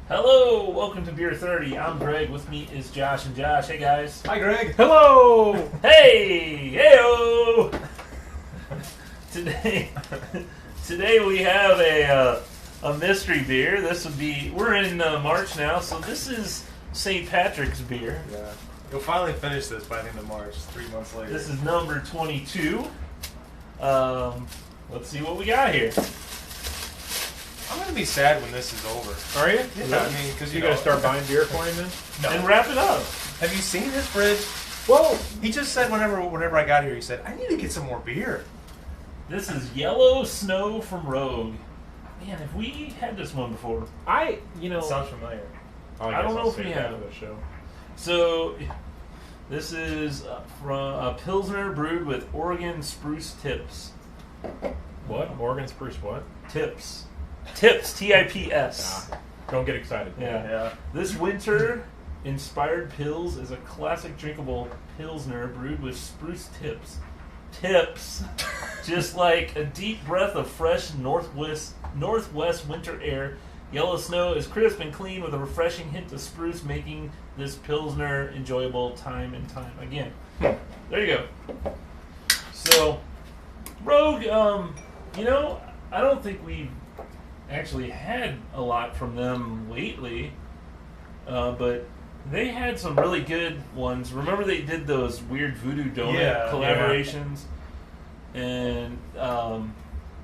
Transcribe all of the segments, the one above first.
Hello, welcome to Beer 30. I'm Greg. With me is Josh and Josh. Hey guys. Hi, Greg. Hello! Hey, heyo. Today we have a mystery beer. We're in March now, so this is St. Patrick's beer. Yeah. You'll finally finish this by the end of March, 3 months later. This is number 22. Let's see what we got here. I'm going to be sad when this is over. Are you? Yeah, I mean, because you gotta start buying beer for him then? No. And wrap it up. Have you seen his fridge? Well, He just said whenever I got here, he said, I need to get some more beer. This is Yellow Snow from Rogue. Man, have we had this one before? Sounds familiar. I don't know if we have. the show. So, this is from a Pilsner brewed with Oregon spruce tips. What? Oregon spruce what? Tips. Tips, T-I-P-S. Don't get excited. Yeah. This winter-inspired Pils is a classic drinkable Pilsner brewed with spruce tips. Tips, just like a deep breath of fresh northwest winter air. Yellow Snow is crisp and clean with a refreshing hint of spruce, making this Pilsner enjoyable time and time again. There you go. So, Rogue, I don't think we've actually had a lot from them lately, but they had some really good ones. Remember they did those weird Voodoo Donut collaborations? Yeah. And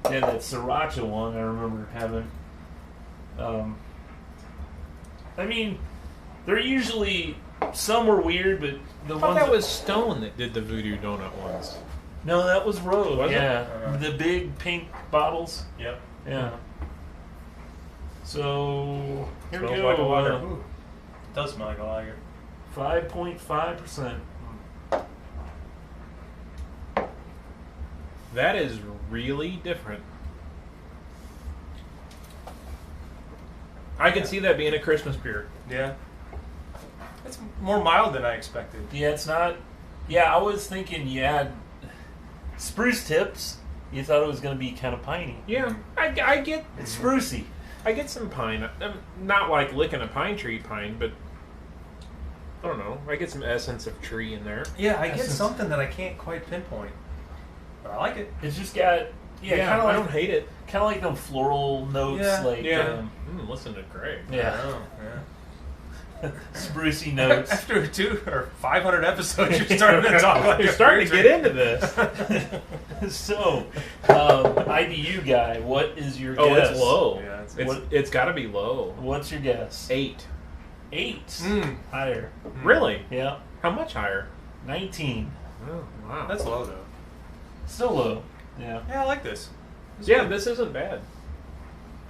they had that Sriracha one I remember having. I mean, they're usually, some were weird, but the I thought ones that was Stone that did the Voodoo Donut ones. No, that was Rogue. Was it? Yeah, the big pink bottles. Yep. Yeah. So here we Smells go. like a lager. Ooh. It does smell like a lager. 5.5%. That is really different. I can see that being a Christmas beer. Yeah. It's more mild than I expected. Yeah, it's not. Yeah, I was thinking you had spruce tips. You thought it was going to be kind of piney. Yeah, I get It's sprucey. I get some pine. Not like licking a pine tree pine, but I don't know. I get some essence of tree in there. Yeah, I get something that I can't quite pinpoint. But I like it. It's just got kind of I like don't hate it. kind of like them floral notes, Yeah. Listen to Greg. Yeah. Oh, yeah. Sprucey notes. After 200 or 500 episodes, you're starting to talk like You're starting to get into this. So, IBU guy, what is your Oh, guess? it's low. Yeah, It's got to be low. What's your guess? 8. 8. Higher. Really? Yeah. How much higher? 19. Oh, wow. That's low, though. Still low. Yeah. Yeah, I like this. This isn't bad.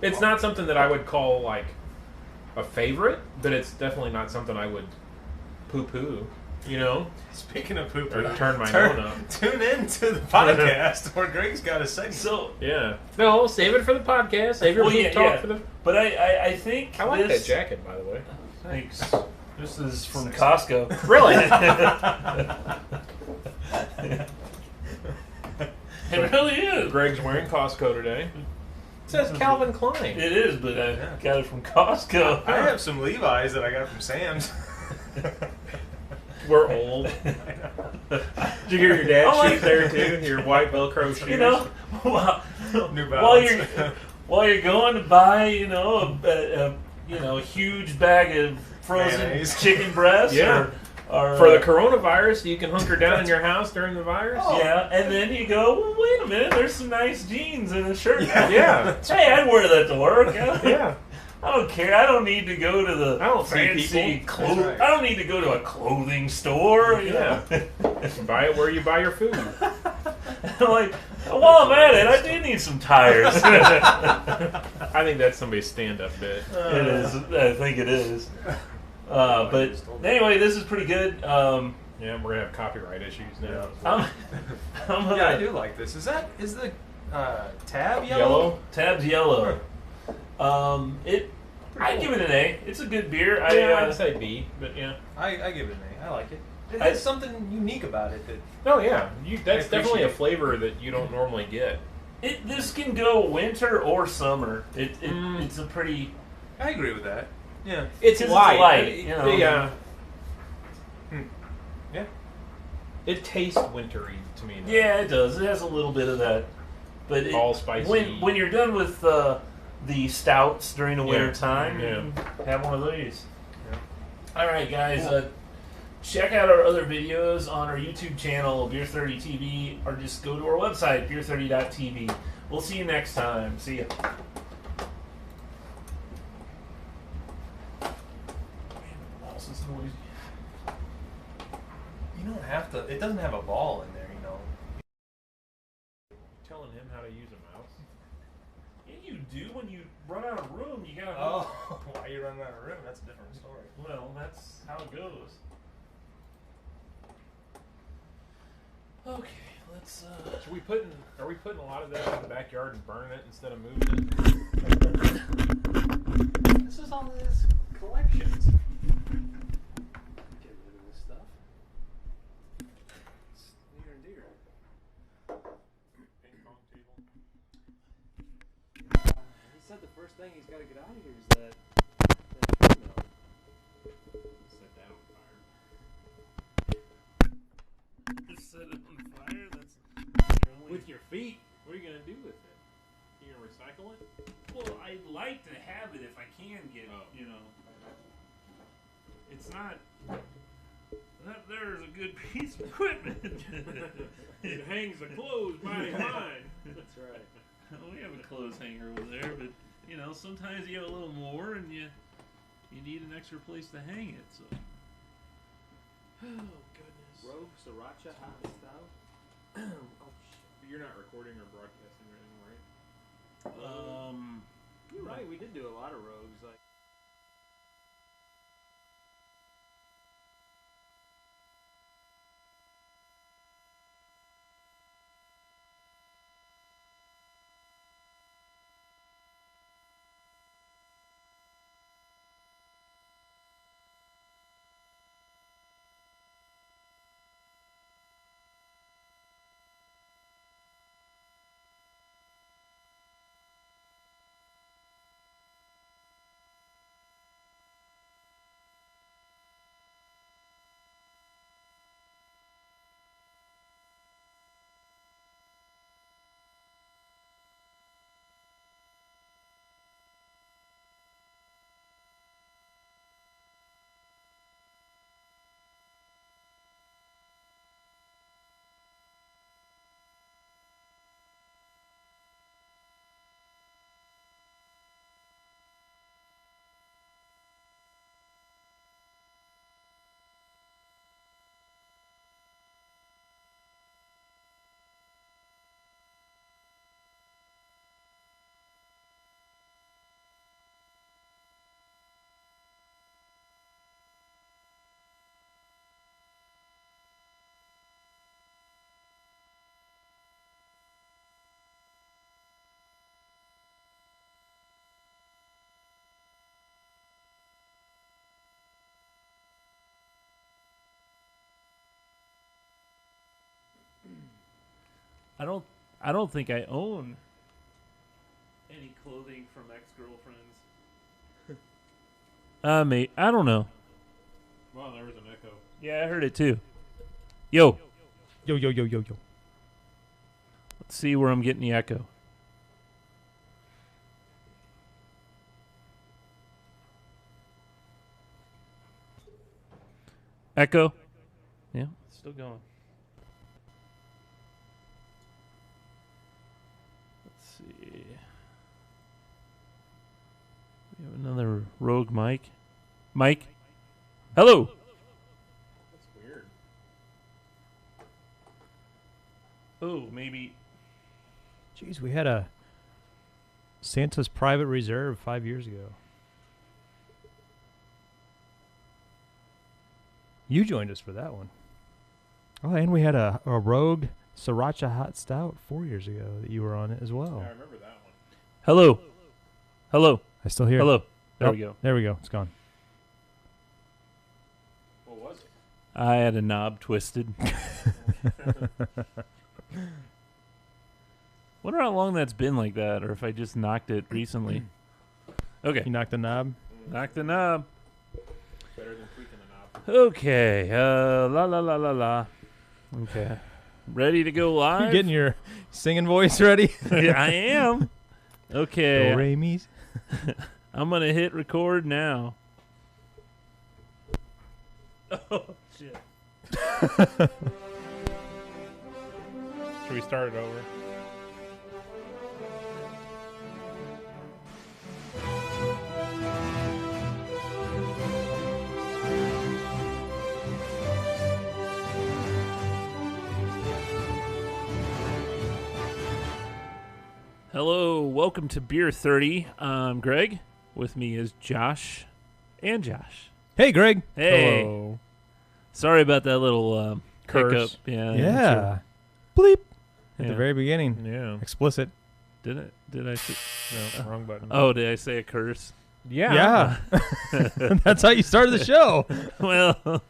It's not something that I would call like a favorite, but it's definitely not something I would poo-poo. You know, Speaking of poop, or turn my nose up. Tune in to the podcast where Greg's got a segment. So, Yeah. No, save it for the podcast. Save your poop talk for the. but I think I like this, that jacket, by the way. Thanks. This is from Costco. Really? It really is. Greg's wearing Costco today. It says Calvin Klein. It is, but I got it from Costco. I have some Levi's that I got from Sam's. We're old. Did you hear your dad's shoes there too? Your white Velcro shoes. You know, New while Balance. while you're going to buy, a huge bag of frozen Mayonnaise. chicken breasts, Yeah. or For the coronavirus, you can hunker down in your house during the virus. yeah, and then you go, well, wait a minute, there's some nice jeans and a shirt. Yeah. Hey, I'd wear that to work. Yeah. I don't care. I don't need to go to the I don't see fancy people. clothes. That's right. I don't need to go to a clothing store. You know? Buy it where you buy your food. I'm like, while I'm at it, I do need some tires. I think that's somebody's stand-up bit. It is. I think it is. But anyway, this is pretty good. Yeah, we're gonna have copyright issues now. Yeah, I do like this. Is the tab yellow? Tab's yellow. I'd give it an A. It's a good beer. I'd say B, but yeah. I give it an A. I like it. It I- has something unique about it that Oh yeah, that's definitely a appreciate it. flavor that you don't normally get. This can go winter or summer. It's a pretty. I agree with that. Yeah, It's light. You know. Yeah. Yeah. It tastes wintry to me. Though. Yeah, it does. It has a little bit of that, but All spicy. When you're done with the stouts during the winter time, Yeah. you can have one of these. Yeah. All right, guys. Check out our other videos on our YouTube channel, Beer 30 TV, or just go to our website, beer30.tv. We'll see you next time. See ya. You don't have to. It doesn't have a ball in there, you know. Telling him how to use a mouse. Yeah, you do. When you run out of room, you gotta. Oh, why you running out of room? That's a different story. Well, that's how it goes. Okay, let's. Are we putting a lot of that in the backyard and burning it instead of moving it? This is all his collections. Get rid of this stuff. It's near and dear. Ping pong table. He said the first thing he's got to get out of here is that female. Set that on fire. Just set it on fire. That's With your feet, what are you gonna do with it? You gonna recycle it? Well, I'd like to have it if I can get it. Oh. You know, it's not. That there's a good piece of equipment. It hangs the clothes by his line. That's right. We have a clothes hanger over there, but you know, sometimes you have a little more, and you need an extra place to hang it. So. Oh goodness. Rogue Sriracha hot stout. Oh shit. You're not recording or broadcasting or anything, right? You're right. We did do a lot of rogues. Like. I don't think I own any clothing from ex-girlfriends. Mate, I don't know. Well, there was an echo. Yeah, I heard it too. Yo, Yo yo yo yo yo. let's see where I'm getting the echo. Echo? Yeah, it's still going. Let's see. We have another rogue mic. Mike? Hello? That's weird. Oh, maybe. Jeez, we had a Santa's Private Reserve 5 years ago. You joined us for that one. Oh, and we had a Rogue Sriracha Hot Stout 4 years ago that you were on it as well. Yeah, I remember that one. Hello? Hello? I still hear it. Hello? There Oh, we go. There we go. It's gone. What was it? I had a knob twisted. Wonder how long that's been like that, or if I just knocked it recently. Okay. You knocked the knob? Knock the knob. Better than tweaking the knob. Okay. La la la la la. Okay. Ready to go live? You getting your singing voice ready? Yeah, I am. Okay. Do, re, mi. I'm going to hit record now. Oh, shit. Should we start it over? Hello, welcome to Beer 30. I'm Greg. With me is Josh and Josh. Hey, Greg. Hey. Hello. Sorry about that little Curse. hiccup. Yeah. Yeah. Bleep. At Yeah. the very beginning. Yeah. Explicit. Did I say? No, wrong button. Oh, did I say a curse? Yeah. That's how you started the show. Well,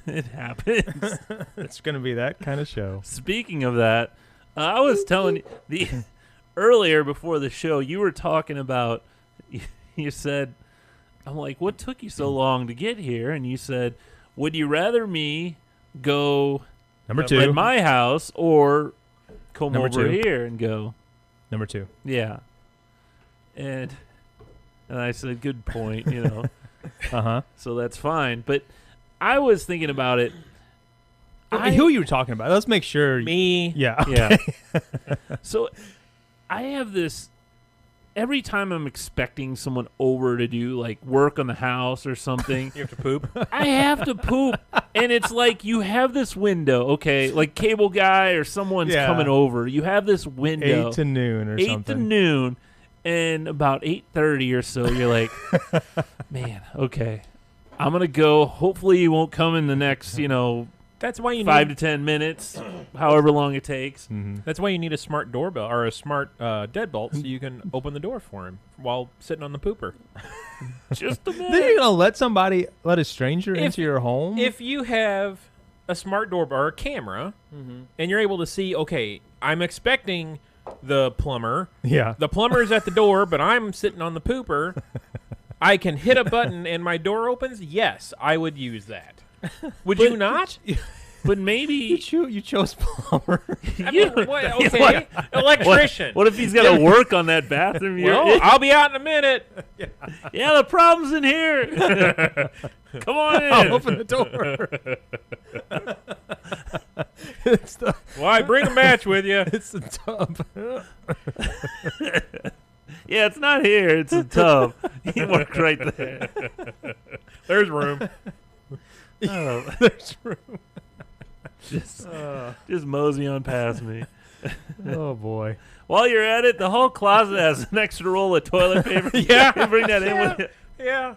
it happens. It's going to be that kind of show. Speaking of that, I was telling you earlier before the show, you were talking about. You said, "I'm like, what took you so long to get here?" And you said, "Would you rather me go Number at two. my house or come Number over two. here and go?" Number two. Yeah. And I said, "Good point," you know. Uh-huh. So that's fine. But I was thinking about it. Who you were talking about? Let's make sure. Me. Yeah. Yeah. So I have this every time I'm expecting someone over to do like work on the house or something. You have to poop. I have to poop. And it's like you have this window, okay, like cable guy or someone's Yeah. coming over. You have this window. 8 to noon or 8 something. to noon. And about 8:30 or so, you're like, man, okay, I'm going to go. Hopefully you won't come in the next, That's why you 5 need. to 10 minutes, however long it takes. Mm-hmm. That's why you need a smart doorbell or a smart deadbolt, so you can open the door for him while sitting on the pooper. Just a Then you're minute. going to let a stranger into your home? If you have a smart doorbell or a camera, and you're able to see, okay, I'm expecting the plumber. Yeah. The plumber's at the door, but I'm sitting on the pooper. I can hit a button and my door opens. Yes, I would use that. Would you not? But maybe You chose plumber. I mean, what, okay, electrician. What if he's got to work on that bathroom? Well, I'll be out in a minute. Yeah, the problem's in here. Come on in. I'll open the door. It's the Why, bring a match with you. it's the tub. Yeah, it's not here. It's a tub. You work right there. There's room. Oh, There's room. just mosey on past me. Oh boy. While you're at it, the whole closet has an extra roll of toilet paper. Yeah. Bring that in with you. Yeah.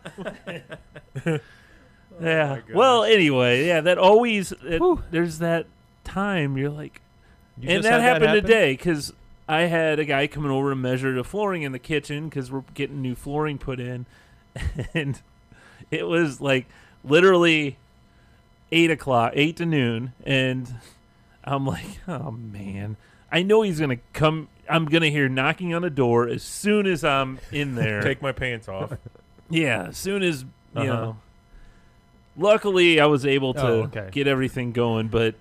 Yeah. gosh. Well, anyway, yeah, that always, there's that time you're like, You and just that had happened happen? today because I had a guy coming over to measure the flooring in the kitchen because we're getting new flooring put in. And it was like literally 8 to noon. And I'm like, oh, man. I know he's going to come. I'm going to hear knocking on the door as soon as I'm in there. Take my pants off. Yeah, as soon as, you Uh-huh. know. Luckily, I was able to okay. get everything going, but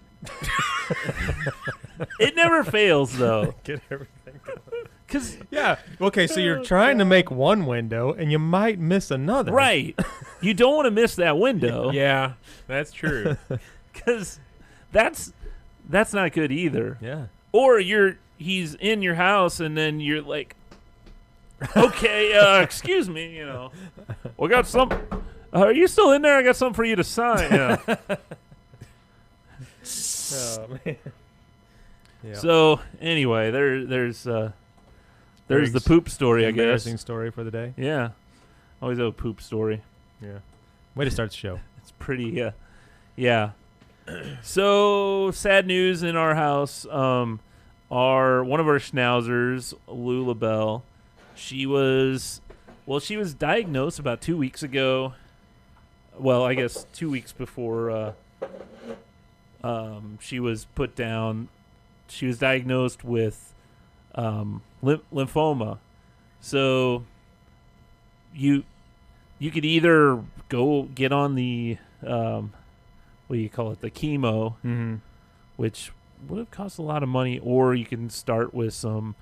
it never fails, though. Get everything. 'Cause, Yeah. Okay, so you're trying to make one window and you might miss another. right, you don't want to miss that window. Yeah, that's true. Because that's not good either. Yeah. Or he's in your house, and then you're like, okay, excuse me, we got some. Are you still in there? I got something for you to sign. Yeah. Oh man. Yeah. So anyway, there's the poop story, I guess. Embarrassing story for the day. Yeah, always have a poop story. Yeah. Way to start the show. It's pretty, yeah. So sad news in our house. One of our schnauzers, Lulabelle, she was diagnosed about 2 weeks ago. Well, I guess 2 weeks before she was put down. She was diagnosed with lymphoma. So you could either go get on the what do you call it, the chemo, which would have cost a lot of money, or you can start with some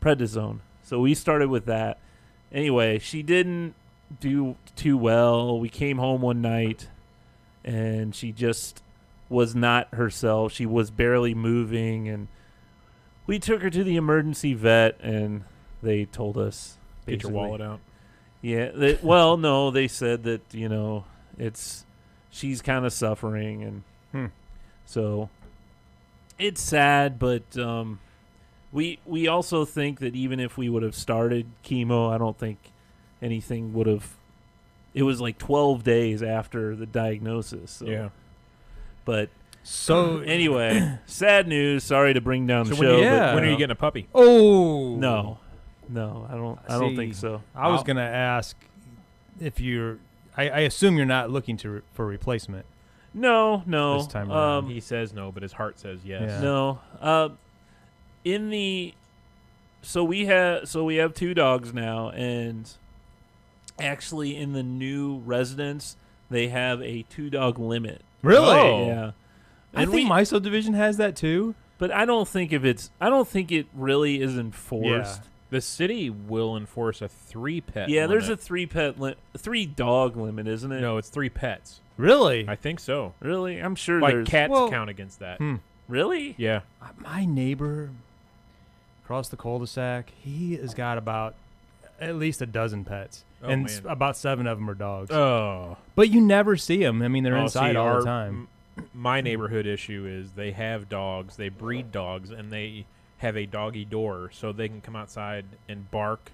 prednisone. So we started with that. Anyway, she didn't do too well. We came home one night, and she just was not herself. She was barely moving, and we took her to the emergency vet, and they told us, Get your wallet out. Yeah. Well, no, they said that, she's kind of suffering, and so it's sad, but we also think that even if we would have started chemo, I don't think anything would have. It was like 12 days after the diagnosis. So. Yeah. But so anyway, sad news. Sorry to bring down the So show. when are you getting a puppy? Oh No, I don't think so. I was gonna ask if you're. I assume you're not looking for replacement. No. This time around. He says no, but his heart says yes. Yeah. No. So we have 2 dogs now, and actually in the new residence they have a 2-dog limit. Really? Oh. Yeah. I think my subdivision has that too. But I don't think it really is enforced. Yeah. The city will enforce a 3-pet. Yeah, there's a limit. 3-dog limit, isn't it? No, it's 3 pets. Really? I think so. Really? I'm sure Like there's cats count against that. Really? Yeah. My neighbor across the cul-de-sac, he has got about at least a dozen pets, and man. about 7 of them are dogs. Oh. But you never see them. I mean, they're inside see, all the time. My neighborhood issue is they have dogs, they breed dogs, and they have a doggy door so they can come outside and bark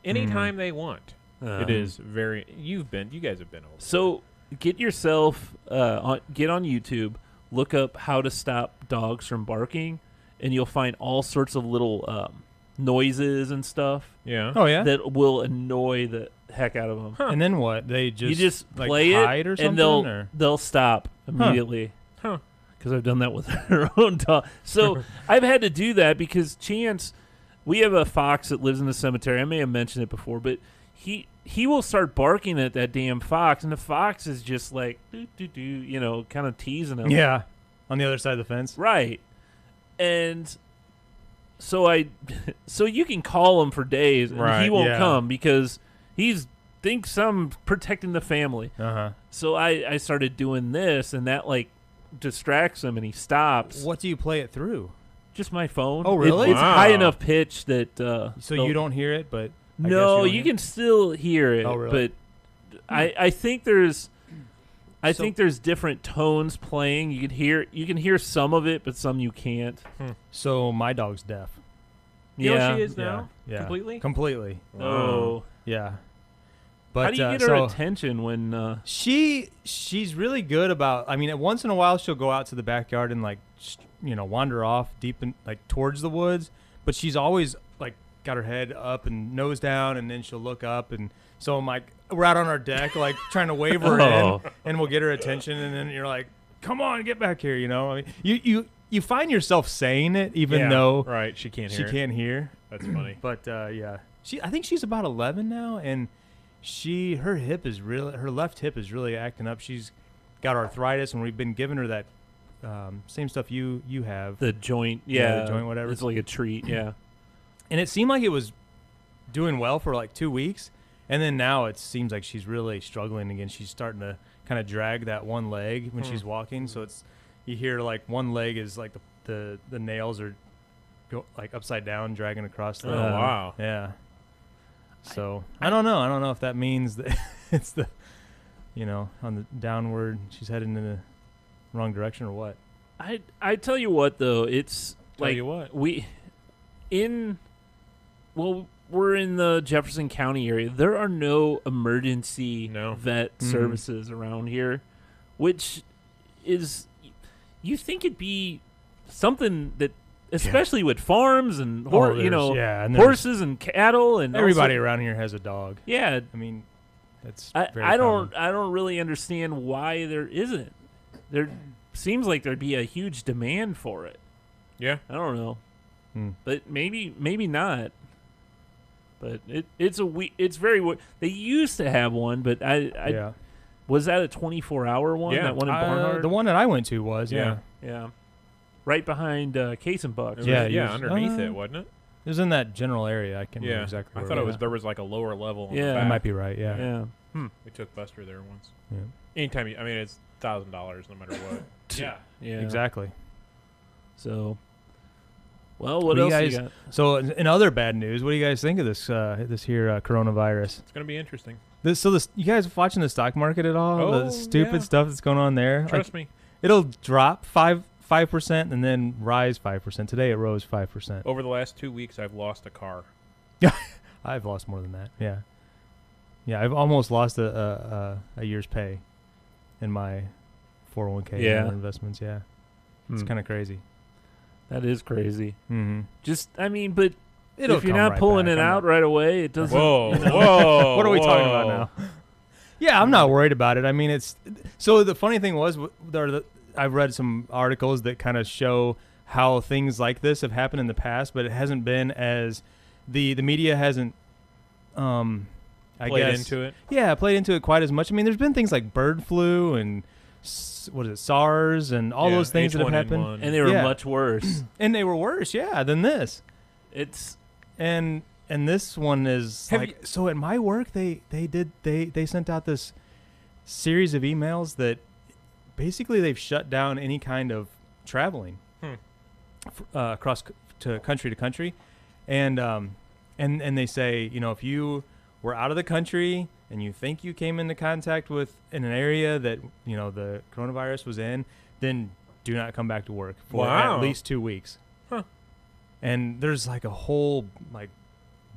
anytime they want. It is very. You guys have been over. So get yourself get on YouTube, look up how to stop dogs from barking, and you'll find all sorts of little noises and stuff. Yeah. Oh yeah. That will annoy the heck out of them. Huh. And then what? They just You just like play hide it, or something, and they'll stop immediately. Huh. Because I've done that with her own dog. So I've had to do that because Chance, we have a fox that lives in the cemetery. I may have mentioned it before, but he will start barking at that damn fox, and the fox is just like, kind of teasing him. Yeah, on the other side of the fence. Right. And so you can call him for days, and Right, he won't yeah. come because he thinks I'm protecting the family. Uh-huh. So I started doing this, and that distracts him, and he stops. What do you play it through? Just my phone. Oh, really? It's Wow. high enough pitch that So you don't hear it, but I No, guess you can still hear it. Oh, really? But I think there's So- think there's different tones playing. You can hear some of it, but some you can't. So my dog's deaf. You know Yeah. what she is now? Yeah. Completely? Completely. Oh. Yeah. But How do you get her so attention when? she's really good about. I mean, once in a while she'll go out to the backyard and wander off deep in towards the woods. But she's always got her head up and nose down, and then she'll look up, and so I'm we're out on our deck trying to wave her in, and we'll get her attention, and then you're like, come on, get back here, I mean, you find yourself saying it even though right, she can't hear. can't hear. That's funny. But yeah, I think she's about 11 now, and her left hip is really acting up. She's got arthritis, and we've been giving her that same stuff you have. the joint, the joint, whatever. It's like a treat, yeah. And it seemed like it was doing well for 2 weeks, and then now it seems like she's really struggling again. She's starting to kind of drag that one leg when she's walking, so you hear one leg is the nails are upside down, dragging across the. Oh, wow. Yeah. So I don't know if that means that it's the, on the downward, she's heading in the wrong direction or what. I tell you what though, it's Tell you what. we're in the Jefferson County area. There are no emergency vet services around here, which is, you think it'd be something that, especially with farms and and horses and cattle and everybody around here has a dog. Yeah, I mean, that's I don't really understand why there isn't. There seems like there'd be a huge demand for it. Yeah. I don't know. but maybe not. But it's very. They used to have one, but I was that a 24-hour one? Yeah. That one in Barnhart? The one that I went to was Yeah. Right behind Case and Bucks. Yeah, underneath it, wasn't it? It was in that general area. I can't remember exactly. I where thought it was. at. There was like a lower level. Yeah. on the That back. might be right. Yeah. Yeah. We took Buster there once. Yeah. Anytime, it's $1,000 no matter what. Yeah. Exactly. So, well, What what do you else guys- you got? So, in other bad news, what do you guys think of this coronavirus? It's gonna be interesting. You guys watching the stock market at all? Oh, The stupid yeah. stuff that's going on there. Trust me. It'll drop 5% and then rise 5%. Today it rose 5%. Over the last 2 weeks, I've lost a car. I've lost more than that. Yeah. Yeah, I've almost lost a year's pay in my 401k and Yeah. other investments. Yeah. It's kind of crazy. That is crazy. Mm-hmm. But It'll if you're come not right pulling back. it I'm out not- right away, it doesn't. Whoa, you know. whoa! What are we talking about whoa. now? Yeah, I'm not worried about it. I mean, it's so the funny thing was I've read some articles that kind of show how things like this have happened in the past, but it hasn't been as the media hasn't I Played guess into it. Yeah, played into it quite as much. I mean, there's been things like bird flu and SARS and all those things that have happened, H1N1. And they were Yeah. much worse. and they were worse, than this. It's And this one is Have like so at my work they sent out this series of emails that basically they've shut down any kind of traveling across to country, and they say, if you were out of the country and you think you came into contact with in an area that the coronavirus was in, then do not come back to work for Wow. at least 2 weeks. Huh. And there's like a whole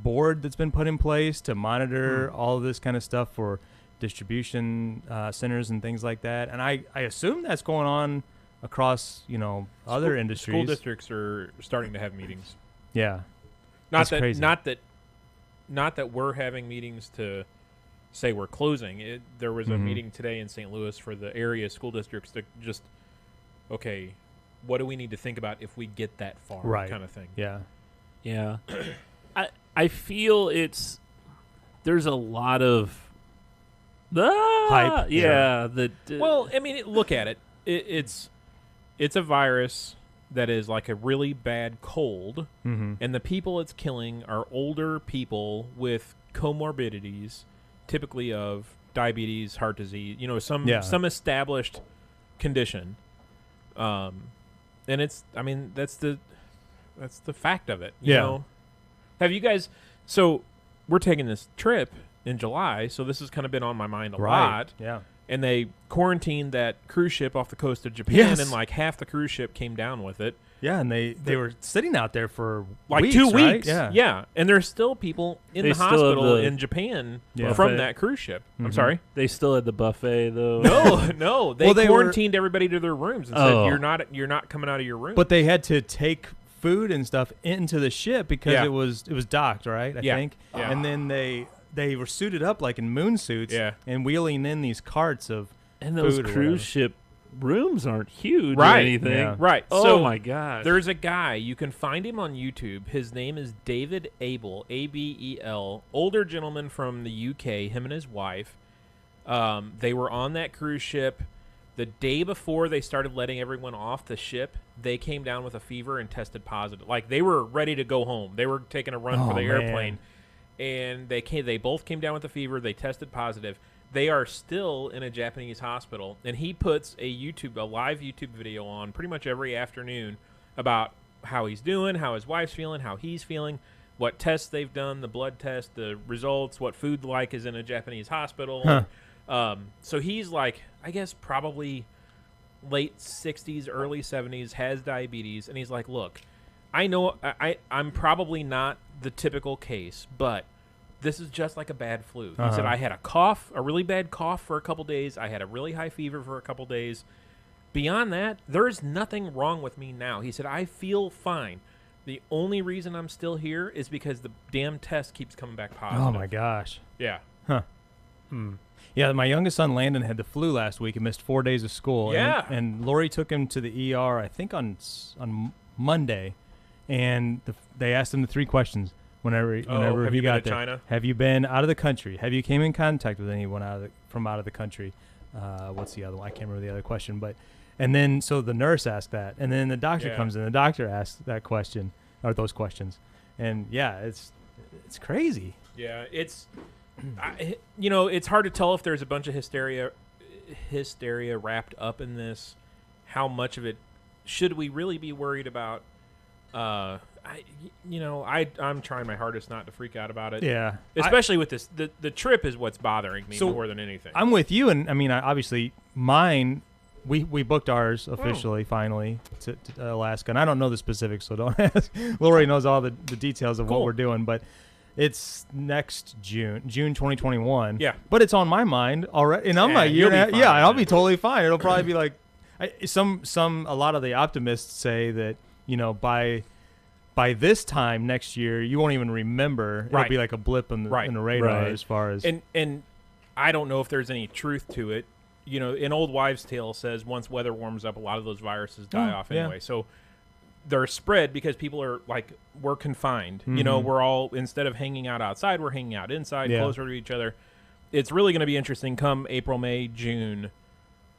board that's been put in place to monitor all of this kind of stuff for distribution centers and things like that. And I assume that's going on across other industries. School districts are starting to have meetings. Yeah, Not That's that, crazy. not that we're having meetings to say we're closing. There was a meeting today in St. Louis for the area school districts to just, okay, what do we need to think about if we get that far, Right. kind of thing. yeah, yeah. I feel there's a lot of Hype. Yeah. Well, I mean, look at it. It's a virus that is like a really bad cold, and the people it's killing are older people with comorbidities, typically of diabetes, heart disease, some established condition. And it's, I mean, that's the fact of it. You know? Have you guys? So we're taking this trip in July, so this has kind of been on my mind a lot. Yeah. And they quarantined that cruise ship off the coast of Japan, Yes. and like half the cruise ship came down with it. Yeah, and they were sitting out there for Like weeks, 2 right? weeks. Yeah. And there's still people in They the still have hospital the in Japan Yeah. from buffet. that cruise ship. I'm Mhm. sorry. They still had the buffet though. No. They Well, they were- quarantined everybody to their rooms and Oh. said you're not coming out of your room. But they had to take food and stuff into the ship because Yeah. it was docked, right? I Yeah. think. Yeah. And then they were suited up like in moon suits Yeah. and wheeling in these carts of And those food or cruise whatever. ship rooms aren't huge or Right. anything. Yeah. right. Oh so my gosh. there's a guy, you can find him on YouTube. His name is David Abel, Abel. Older gentleman from the UK, him and his wife. They were on that cruise ship. The day before they started letting everyone off the ship, they came down with a fever and tested positive. Like, they were ready to go home. They were taking a run for Oh, the man. airplane. And they both came down with a fever. They tested positive. They are still in a Japanese hospital. And he puts a live YouTube video on pretty much every afternoon about how he's doing, how his wife's feeling, how he's feeling, what tests they've done, the blood test, the results, what food like is in a Japanese hospital. Huh. So he's like, I guess probably late 60s, early 70s, has diabetes. And he's like, look, I know I'm probably not the typical case, but this is just like a bad flu. He said, I had a really bad cough for a couple days. I had a really high fever for a couple days. Beyond that, there's nothing wrong with me now. He said, I feel fine. The only reason I'm still here is because the damn test keeps coming back positive. Oh my gosh. Yeah. Yeah, my youngest son Landon had the flu last week and missed 4 days of school. Yeah. And Lori took him to the ER, I think on Monday, and they asked him the 3 questions whenever have he you got been to there. China? Have you been out of the country? Have you came in contact with anyone from out of the country? What's the other one? I can't remember the other question, but and then so the nurse asked that, and then the doctor comes in. The doctor asks that question or those questions, and it's crazy. Yeah, it's it's hard to tell if there's a bunch of hysteria wrapped up in this. How much of it should we really be worried about? I'm trying my hardest not to freak out about it. Yeah, especially with this. The trip is what's bothering me more than anything. I'm with you, and I mean, obviously, mine. We booked ours officially, finally, to Alaska, and I don't know the specifics, so don't ask. Lori knows all the details of what we're doing, but it's next June 2021. Yeah, but it's on my mind already, and I'm like, and I'll be totally fine. It'll probably be like, a lot of the optimists say that by this time next year, you won't even remember. It'll be like a blip in the radar as far as and I don't know if there's any truth to it. An old wives' tale says once weather warms up, a lot of those viruses die off anyway. So they're spread because people are we're confined. Mm-hmm. We're all, instead of hanging out outside, we're hanging out inside, closer to each other. It's really going to be interesting come April, May, June,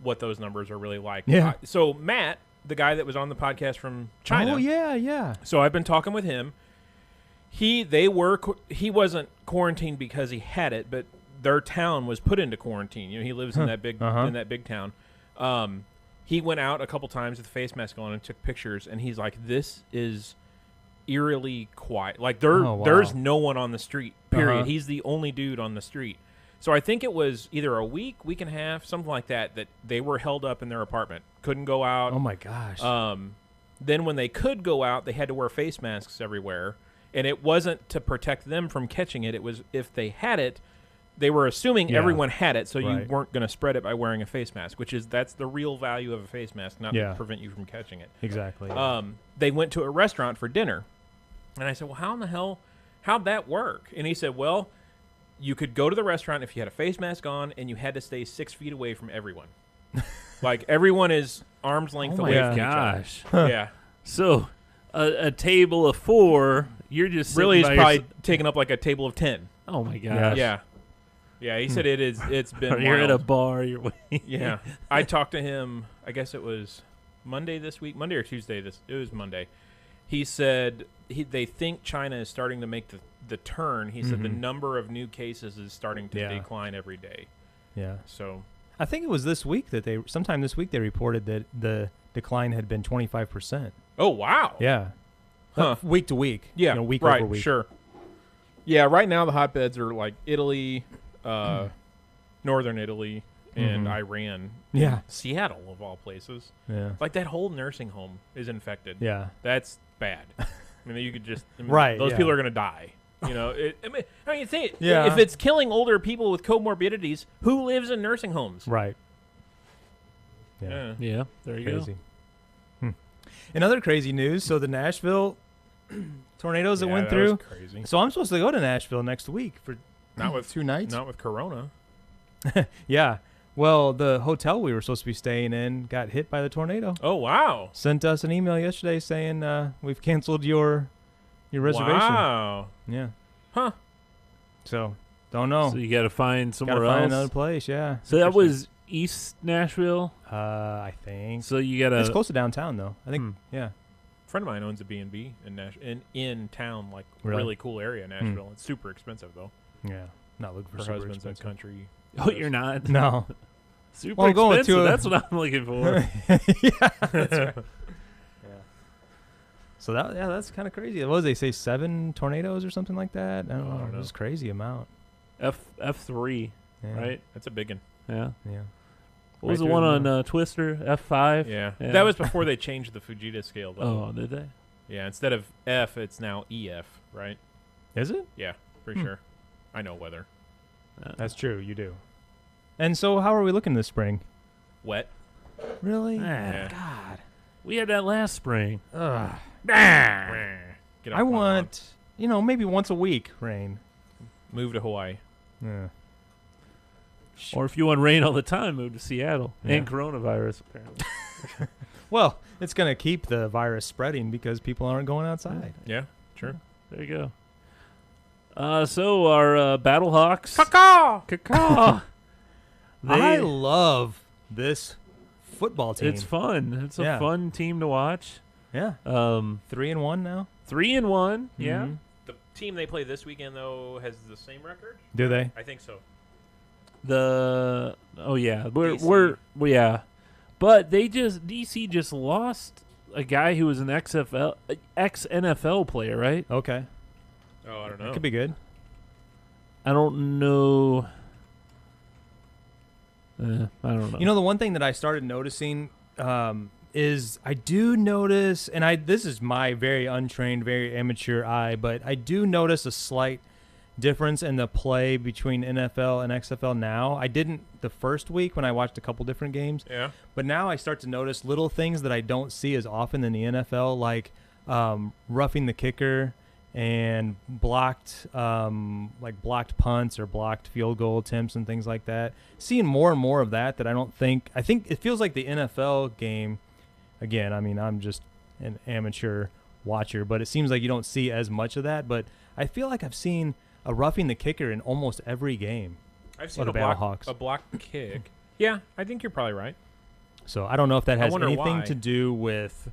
what those numbers are really like. Yeah. So Matt, the guy that was on the podcast from China. Oh, yeah. So I've been talking with him. He wasn't quarantined because he had it, but their town was put into quarantine. He lives in that big town. He went out a couple times with a face mask on and took pictures, and he's like, "This is eerily quiet. There's no one on the street. Period. He's the only dude on the street." So I think it was either a week and a half, something like that they were held up in their apartment, couldn't go out. Oh my gosh. Then when they could go out, they had to wear face masks everywhere, and it wasn't to protect them from catching it. It was if they had it. They were assuming everyone had it, so you weren't going to spread it by wearing a face mask, that's the real value of a face mask, not to prevent you from catching it. Exactly. They went to a restaurant for dinner, and I said, well, how in the hell, how'd that work? And he said, well, you could go to the restaurant if you had a face mask on, and you had to stay 6 feet away from everyone. Everyone is arm's length away from each other. Yeah. So a table of 4, you're just really is probably taking up like a table of 10. Oh my gosh. Yeah, he said it's been You're wild. at a bar, you're waiting. Yeah. I talked to him, I guess it was Monday or Tuesday it was Monday. He said they think China is starting to make the turn. He said the number of new cases is starting to decline every day. Yeah. So I think it was sometime this week they reported that the decline had been 25%. Oh, wow. Yeah. Week to week. Yeah. Week right, over week. Sure. Yeah, right now the hotbeds are like Italy, northern Italy, and Iran. Yeah. Seattle, of all places. Yeah. That whole nursing home is infected. Yeah. That's bad. I mean, you could just... right. Those people are going to die. Think yeah. If it's killing older people with comorbidities, who lives in nursing homes? Right. Yeah. There you go. In other crazy news, so the Nashville tornadoes that went through. Was crazy. So I'm supposed to go to Nashville next week for not with 2 nights. Not with Corona. Yeah. Well, the hotel we were supposed to be staying in got hit by the tornado. Oh, wow. Sent us an email yesterday saying we've canceled your reservation. Wow. Yeah. Huh. So, don't know. So you got to find somewhere Gotta find else. another place, yeah. So that was East Nashville? I think. So you got to... It's close to downtown, though. I think, yeah. A friend of mine owns a B&B in town, really cool area in Nashville. It's super expensive, though. Yeah. Not looking for Her super husband's expensive. a country... Oh, you're not? No. Super expensive. That's what I'm looking for. Yeah, that's right. Yeah. So that's kind of crazy. What did they say? 7 tornadoes or something like that? I don't know. It was a crazy amount. F3, right? That's a big one. Yeah. Yeah. What was the one on Twister? F5? Yeah. That was before they changed the Fujita scale, though. Oh, did they? Yeah. Instead of F, it's now EF, right? Is it? Yeah, pretty sure. I know weather. That's true. You do. And so, how are we looking this spring? Wet. Really? Yeah. God. We had that last spring. Ugh. Get off I my want, maybe once a week rain. lawn. Move to Hawaii. Yeah. Or if you want rain all the time, move to Seattle. Yeah. And coronavirus, apparently. Well, It's going to keep the virus spreading because people aren't going outside. Yeah, sure. There you go. So our Battlehawks. Caw. I love this football team. It's fun. It's a fun team to watch. Yeah. 3-1 now. 3-1. Yeah. Mm-hmm. The team they play this weekend, though, has the same record? Do they? I think so. Yeah. But DC just lost a guy who was an ex NFL player, right? Okay. Oh, I don't know. It could be good. I don't know. I don't know. You know, the one thing that I started noticing is I do notice, and this is my very untrained, very amateur eye, but I do notice a slight difference in the play between NFL and XFL now. I didn't the first week when I watched a couple different games. Yeah. But now I start to notice little things that I don't see as often in the NFL, like roughing the kicker and blocked punts or blocked field goal attempts and things like that. Seeing more and more of that I think it feels like the NFL game, again, I mean, I'm just an amateur watcher, but it seems like you don't see as much of that. But I feel like I've seen a roughing the kicker in almost every game. I've seen the Battlehawks. a block kick. Yeah, I think you're probably right. So I don't know if that has anything why. to do with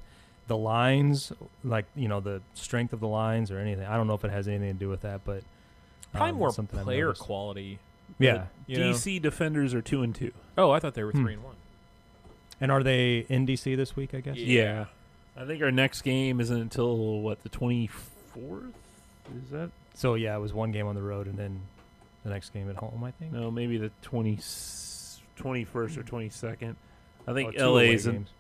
the lines, like, you know, the strength of the lines or anything. I don't know if it has anything to do with that, but probably more something I've player noticed. quality. Yeah. DC defenders are 2-2. Oh, I thought they were 3-1. And are they in DC this week, I guess? Yeah. I think our next game isn't until, the 24th? Is that? So, yeah, it was one game on the road and then the next game at home, I think. No, maybe the 21st or 22nd. I think two away LA's games.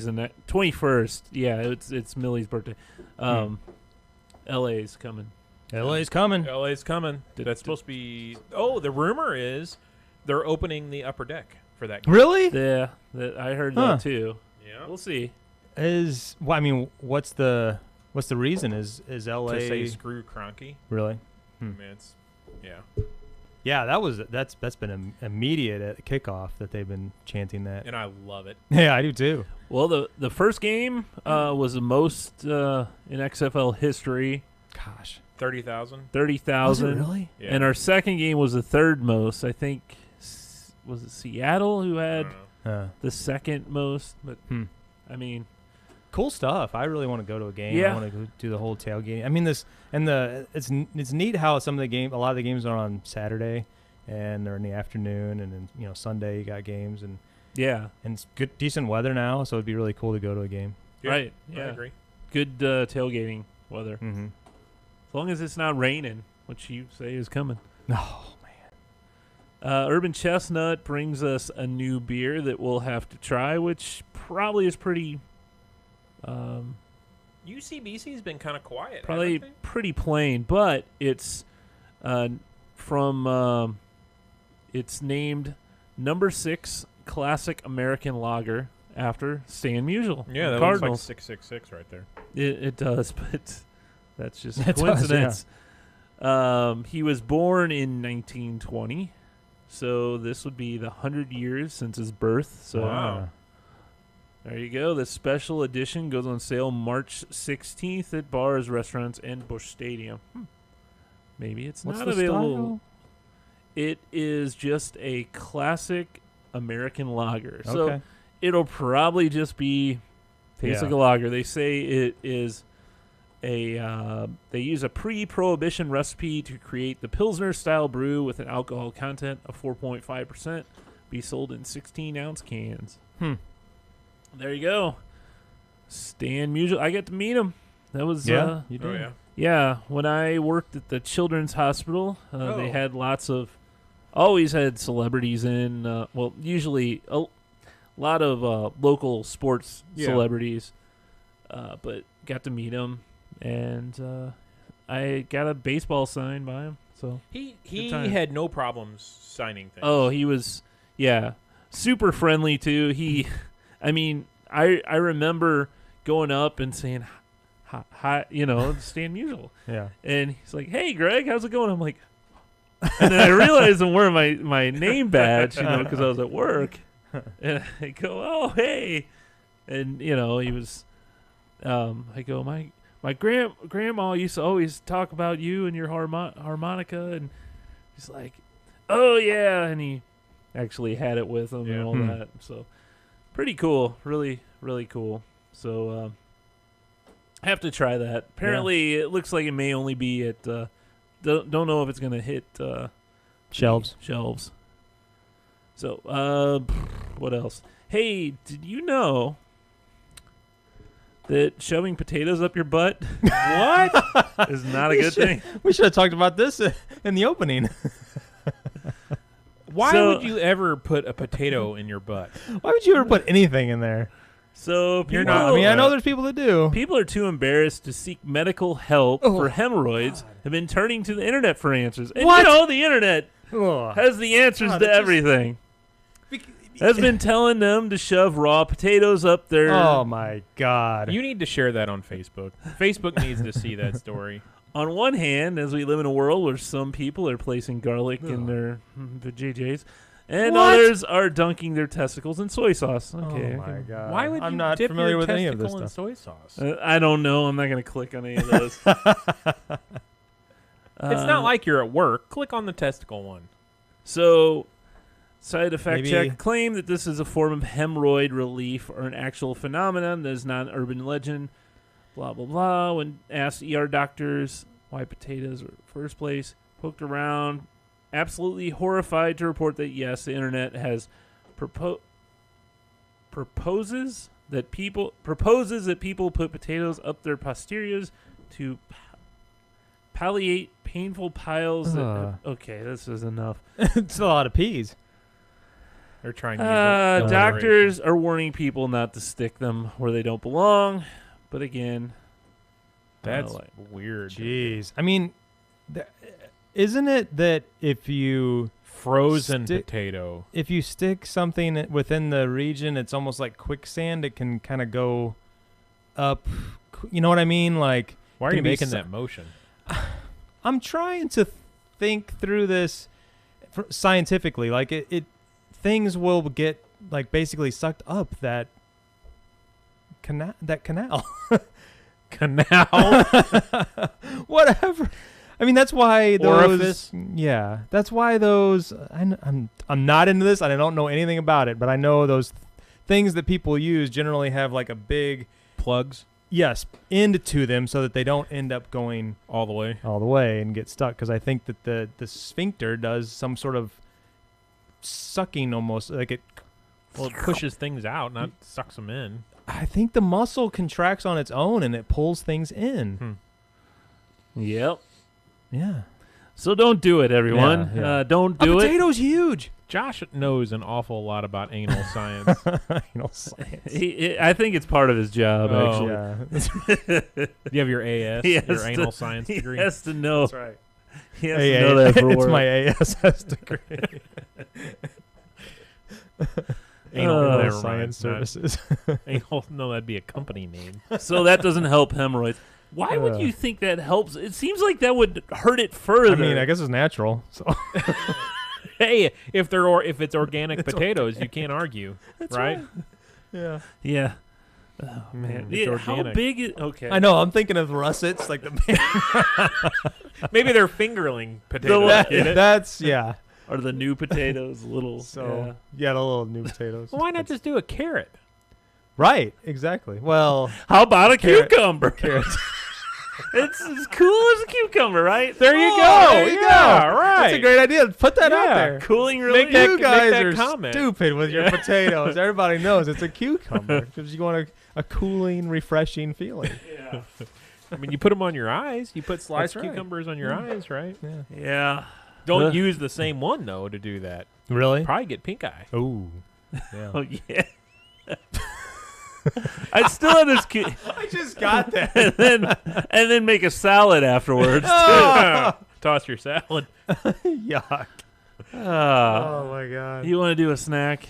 in that 21st. Yeah, it's Millie's birthday. LA's coming. LA's coming. LA's coming. That's supposed to be. Oh, the rumor is they're opening the upper deck for that game. Really? Yeah, I heard that too. Yeah. We'll see. What's the reason? Is LA To say screw Kroenke. really? I mean, it's, yeah. Yeah, that's been immediate at kickoff that they've been chanting that. And I love it. Yeah, I do too. Well, the first game was the most in XFL history. Gosh, 30,000. 30,000. Really? Yeah. And our second game was the third most. I think was it Seattle who I had don't know. the second most. But I mean, cool stuff. I really want to go to a game. Yeah. I want to go do the whole tailgating. I mean, it's neat how a lot of the games are on Saturday, and they're in the afternoon, and then Sunday you got games, and it's good, decent weather now, so it'd be really cool to go to a game. Yeah, right? I Yeah, agree. good tailgating weather. Mm-hmm. As long as it's not raining, which you say is coming. Oh man. Urban Chestnut brings us a new beer that we'll have to try, which probably is pretty. UCBC's been kind of quiet. Probably haven't they? pretty plain, but it's from it's named number 6 Classic American Lager after Stan Musial. Yeah, that Cardinals. looks like 666 right there. It does, but that's just It does, coincidence. He was born in 1920, so this would be the 100 years since his birth. So Wow. there you go. The special edition goes on sale March 16th at bars, restaurants, and Busch Stadium. Maybe it's What's not the available. style? It is just a classic American lager. So Okay. it'll probably just be tastes Yeah. like a lager. They say it is they use a pre-prohibition recipe to create the Pilsner style brew with an alcohol content of 4.5%. Be sold in 16-ounce cans. There you go. Stan Musial. I got to meet him. That was You did. Oh, yeah. yeah, when I worked at the Children's Hospital, they had always had celebrities in. Usually a lot of local sports celebrities, but got to meet him, and I got a baseball signed by him. So He Good time. had no problems signing things. oh, he was super friendly too. He, I mean, I remember going up and saying hi, Stan Musial. Yeah. And he's like, "Hey, Greg, how's it going?" I'm like, and then I realized I'm wearing my name badge, because I was at work. And I go, "Oh, hey," And he was. I go, my grandma used to always talk about you and your harmonica, and he's like, oh yeah, and he actually had it with him and all that. So pretty cool, really, really cool. So I have to try that. Apparently, it looks like it may only be at. Don't know if it's gonna hit Shelves. So what else? Hey, did you know that shoving potatoes up your butt what is not a good thing? We should have talked about this in the opening. Why would you ever put a potato in your butt? Why would you ever put anything in there? So people, I mean, I know there's people that do. People are too embarrassed to seek medical help for hemorrhoids. Have been turning to the internet for answers. And the internet has the answers to everything. Has been telling them to shove raw potatoes up their. Oh my God! You need to share that on Facebook. Facebook needs to see that story. On one hand, as we live in a world where some people are placing garlic in their JJs, and others are dunking their testicles in soy sauce. Okay. Oh my God! Why would I'm you not dip familiar your with any of this testicle in stuff. soy sauce? I don't know. I'm not going to click on any of those. It's not like you're at work. Click on the testicle one. So, cited a fact Maybe. check claim that this is a form of hemorrhoid relief or an actual phenomenon that is not an urban legend. Blah, blah, blah. When asked ER doctors why potatoes were in the first place, poked around, absolutely horrified to report that, yes, the internet has proposes that people put potatoes up their posteriors to palliate painful piles. Okay, this is enough. It's a lot of peas. They're trying to use doctors are warning people not to stick them where they don't belong. But again, that's weird. Jeez. I mean, isn't it that if you frozen potato, if you stick something within the region, it's almost like quicksand. It can kind of go up. You know what I mean? Like, why are you making that motion? I'm trying to think through this scientifically. Like, it things will get like basically sucked up that canal. Whatever. I mean, that's why those. Orifice. Yeah, that's why those. I'm not into this. I don't know anything about it, but I know those things that people use generally have like a big plugs. Yes, end to them so that they don't end up going all the way and get stuck. Because I think that the sphincter does some sort of sucking almost like it. Well, it pushes things out, not sucks them in. I think the muscle contracts on its own and it pulls things in. Yep. Yeah. So don't do it, everyone. Yeah. Don't do a it. potato's huge. Josh knows an awful lot about anal science. Anal science. I think it's part of his job, actually. Yeah. You have your AS, your anal science degree. He has to know. That's right. He has to know that for it's work. my ASS degree. Anal Science Services. Anal, no, that'd be a company name. So that doesn't help hemorrhoids. Why would you think that helps? It seems like that would hurt it further. I mean, I guess it's natural. So. Hey, if it's organic potatoes, you can't argue, right? Yeah. Yeah. Oh man, it's organic. How big is? Okay, I know. I'm thinking of russets, like the. Maybe they're fingerling potatoes. That's yeah. Or the new potatoes, little. So yeah, the little new potatoes. Well, why not just do a carrot? Right. Exactly. Well, how about a carrot. cucumber? Carrots. It's as cool as a cucumber, right? There you go. There you go. Right. That's a great idea. Put that out there. Cooling relief. You guys that are comment. stupid with your potatoes. Everybody knows it's a cucumber because you want a cooling, refreshing feeling. Yeah. I mean, you put them on your eyes. You put sliced That's right. cucumbers on your eyes, right? Yeah. Yeah. Don't use the same one though to do that. Really? Probably get pink eye. Oh. Yeah. Oh yeah. I'd still have this. I just got that. and then make a salad afterwards. Toss your salad. Yuck. Oh my god. You want to do a snack?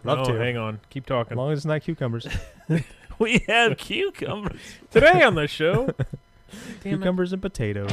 Love to. Hang on. Keep talking. As long as it's not cucumbers. We have cucumbers Today on the show. Cucumbers and potatoes.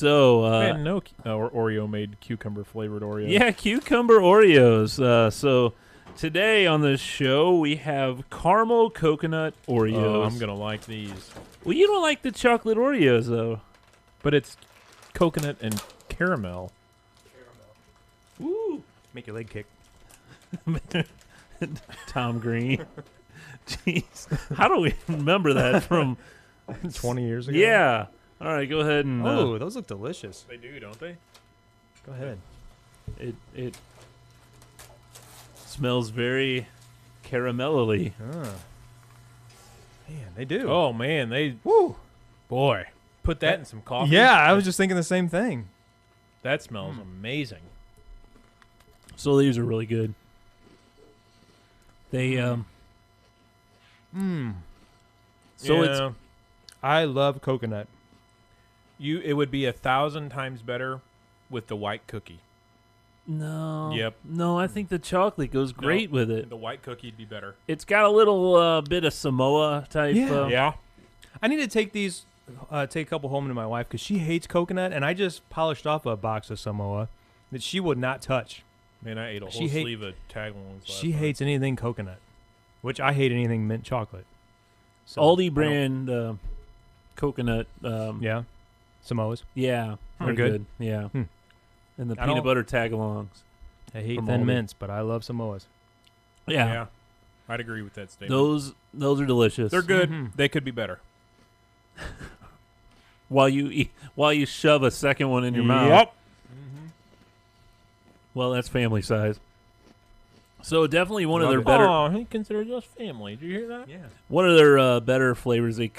So, Man, no Oreo made cucumber flavored Oreos. yeah, cucumber Oreos. So today on the show we have caramel coconut Oreos. Oh, I'm gonna like these, Well, you don't like the chocolate Oreos though. but it's coconut and caramel. Ooh, Make your leg kick. Tom Green. Jeez, how do we remember that from? 20 years ago. Yeah. All right, go ahead and. Oh, those look delicious. They do, don't they? Go ahead. It smells very caramelly. Man, they do. Oh man, they boy, put that in some coffee. Yeah, I was just thinking the same thing. That smells amazing. So these are really good. They So it's I love coconut. It would be 1,000 times better with the white cookie. no. Yep. No, I think the chocolate goes great with it. The white cookie'd be better. It's got a little bit of Samoa type. Yeah. Yeah. I need to take these, take a couple home to my wife because she hates coconut, and I just polished off a box of Samoa that she would not touch. Man, I ate a She whole hate- sleeve of tagalongs. last She night. hates anything coconut, which I hate anything mint chocolate. So, I Aldi don't- brand coconut. Yeah, Samoas. Yeah, They're they're good. good. Yeah, Hmm. and the I peanut don't- butter tagalongs. I hate From thin Aldi. mints, but I love Samoas. Yeah, I'd agree with that statement. those are delicious. They're good. Mhm. They could be better. While you shove a second one in your mouth. Yep. Well, that's family size. So definitely one of their Love it. better Oh, he considers us family. Did you hear that? Yeah, one of their better flavors they